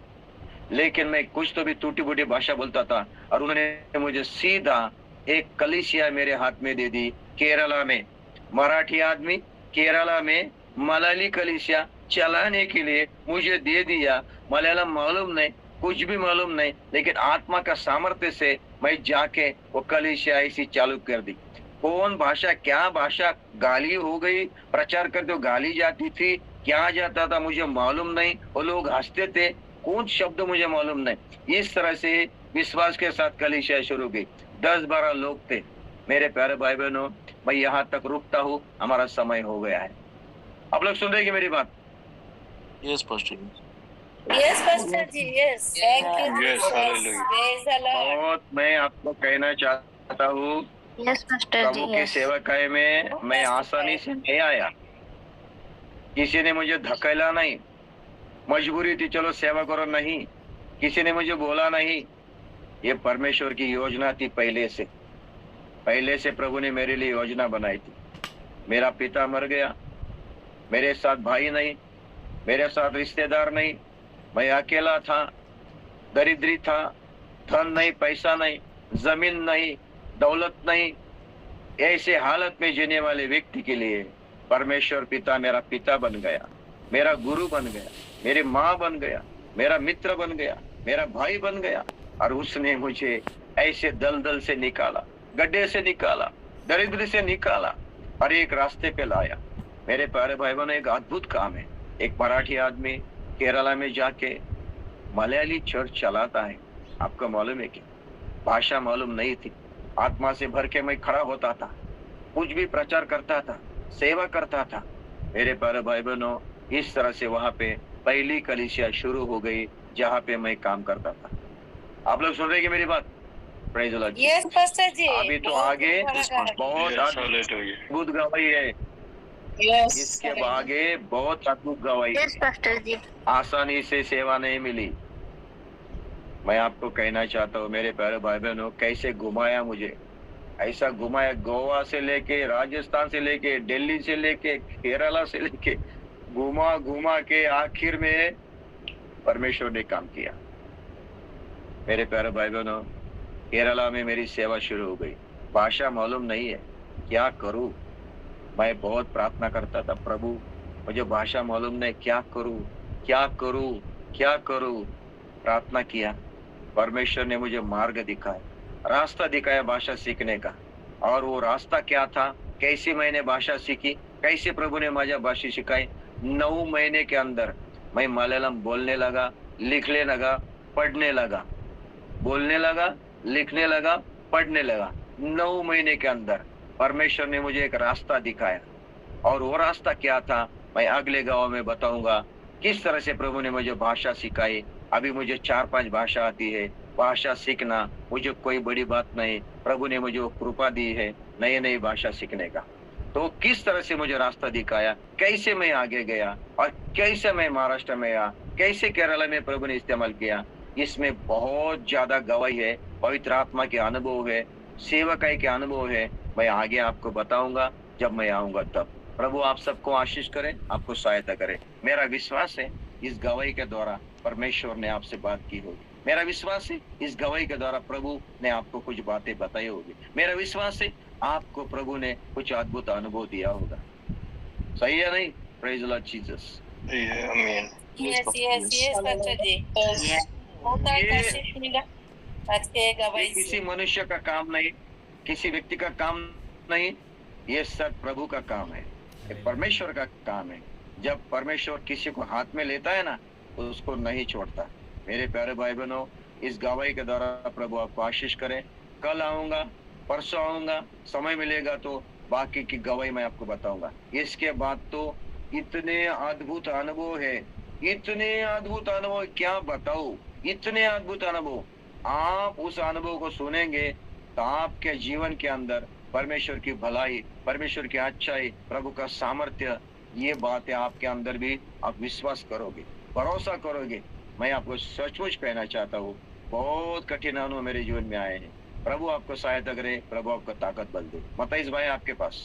S1: लेकिन मैं कुछ तो भी टूटी फूटी भाषा बोलता था, और उन्होंने मुझे सीधा एक कलीसिया मेरे हाथ में दे दी। केरला में मराठी आदमी, केरला में मलाली कलीसिया चलाने के लिए मुझे दे दिया। मलयालम मालूम नहीं, कुछ भी मालूम नहीं, लेकिन आत्मा का सामर्थ्य से मैं जाके वो कलीसिया ऐसी चालू कर दी। कौन भाषा, क्या भाषा, गाली हो गई, प्रचार करते हो गाली जाती थी, क्या जाता था मुझे मालूम नहीं। वो लोग हंसते थे, कौन शब्द मुझे मालूम नहीं। इस तरह से विश्वास के साथ कलीसिया शुरू की। 10-12 लोग थे। मेरे प्यारे भाई बहनों, मैं यहाँ तक रुकता हूँ, हमारा समय हो गया है। आप लोग सुन रहे हैं मेरी बात?
S2: Yes pastor.
S3: Yes, Pastor Ji. Yes. Thank you.
S2: Yes,
S3: Jesus.
S2: hallelujah.
S3: Praise the Lord.
S1: बहुत मैं आपको कहना चाहता हूँ,
S4: यस पास्टर जी,
S1: प्रभु के
S4: यस।
S1: सेवकाई में मैं आसानी से नहीं आया। किसी ने मुझे धकेला नहीं, मजबूरी थी चलो सेवा करो नहीं, किसी ने मुझे बोला नहीं। ये परमेश्वर की योजना थी। पहले से प्रभु ने मेरे लिए योजना बनाई थी। मेरा पिता मर गया, मेरे साथ भाई नहीं, मेरे साथ रिश्तेदार नहीं, मैं अकेला था, दरिद्री था, धन नहीं, पैसा नहीं, जमीन नहीं, दौलत नहीं, ऐसे हालत में जीने वाले व्यक्ति के लिए परमेश्वर पिता मेरा पिता बन गया, मेरा गुरु बन गया, मेरी माँ बन गया, मेरा मित्र बन गया, मेरा भाई बन गया। और उसने मुझे ऐसे दलदल से निकाला, गड्ढे से निकाला, दरिद्र से निकाला, और एक रास्ते पे लाया। मेरे प्यारे भाई बहनों, एक अद्भुत काम है। एक मराठी आदमी केरला में जाके मलयाली चर्च चलाता है। आपको मालूम है कि भाषा मालूम नहीं थी, आत्मा से भर के मैं खड़ा होता था, कुछ भी प्रचार करता था, सेवा करता था। मेरे प्यारे भाई बहनों, इस तरह से वहां पे पहली कलीसिया शुरू हो गई जहाँ पे मैं काम करता था। आप लोग सुन रहे हैं मेरी बात? Praise the Lord.
S3: Yes, Pastor Ji.
S1: अभी तो आगे बहुत अद्भुत गवाही है।
S3: Yes.
S1: इसके आगे बहुत अद्भुत गवाही।
S4: यस पास्टर जी।
S1: आसानी से सेवा नहीं मिली। मैं आपको कहना चाहता हूँ मेरे प्यारे भाई बहनों, कैसे घुमाया मुझे, ऐसा घुमाया। गोवा से लेके, राजस्थान से लेके, दिल्ली से लेके, केरला से लेके, घुमा घुमा के आखिर में परमेश्वर ने काम किया। मेरे प्यारे भाई बहनों, केरला में मेरी सेवा शुरू हो गई। भाषा मालूम नहीं है, क्या करूं। मैं बहुत प्रार्थना करता था, प्रभु मुझे भाषा मालूम नहीं, क्या करूं, क्या करूं, क्या करूं। प्रार्थना किया, परमेश्वर ने मुझे मार्ग दिखाया, रास्ता दिखाया भाषा सीखने का। और वो रास्ता क्या था, कैसे मैंने भाषा सीखी, कैसे प्रभु ने मुझे भाषा सिखाई। 9 महीने के अंदर मैं मलयालम बोलने लगा, लिखने लगा, पढ़ने लगा, बोलने लगा, लिखने लगा, पढ़ने लगा। 9 महीने के अंदर परमेश्वर ने मुझे एक रास्ता दिखाया। और वो रास्ता क्या था, मैं अगले गांव में बताऊंगा किस तरह से प्रभु ने मुझे भाषा सिखाई। अभी मुझे 4-5 भाषा आती है। भाषा सीखना मुझे कोई बड़ी बात नहीं, प्रभु ने मुझे वो कृपा दी है नई नई भाषा सीखने का। तो किस तरह से मुझे रास्ता दिखाया, कैसे मैं आगे गया, और कैसे मैं महाराष्ट्र में आया, कैसे केरला में प्रभु ने इस्तेमाल किया, इसमें बहुत ज्यादा गवाही है, पवित्र आत्मा के अनुभव है, सेवकाई के अनुभव है। मैं आगे आपको बताऊंगा जब मैं आऊंगा तब। प्रभु आप सबको आशीष करे, आपको सहायता करे। मेरा विश्वास है इस गवाही के द्वारा परमेश्वर ने आपसे बात की होगी। मेरा विश्वास है इस गवाही के द्वारा प्रभु ने आपको कुछ बातें बताई होगी। मेरा विश्वास है आपको प्रभु ने कुछ अद्भुत अनुभव दिया होगा। सही है नहीं? Praise the Lord Jesus.
S2: आमीन।
S3: Yes, Pastor Ji. बहुत आशीष मिला आज के गवाही से।
S1: किसी मनुष्य का काम नहीं, किसी व्यक्ति का काम नहीं, ये सब प्रभु का काम है, ये परमेश्वर का काम है। जब परमेश्वर किसी को हाथ में लेता है ना, तो उसको नहीं छोड़ता। मेरे प्यारे भाई बहनों, इस गवाही के द्वारा प्रभु आपको आशीष करें। कल आऊंगा, परसों आऊंगा, समय मिलेगा तो बाकी की गवाही मैं आपको बताऊंगा। इसके बाद तो इतने अद्भुत अनुभव है, इतने अद्भुत अनुभव, क्या बताऊं, इतने अद्भुत अनुभव। आप उस अनुभव को सुनेंगे तो आपके जीवन के अंदर परमेश्वर की भलाई, परमेश्वर की अच्छाई, प्रभु का सामर्थ्य, ये बातें आपके अंदर भी आप विश्वास करोगे, भरोसा करोगे। मैं आपको सचमुच कहना चाहता हूँ, बहुत कठिन अनुभव मेरे जीवन में आए हैं। प्रभु आपको सहायता करे, प्रभु आपको ताकत बल दे। मताइस भाई आपके पास।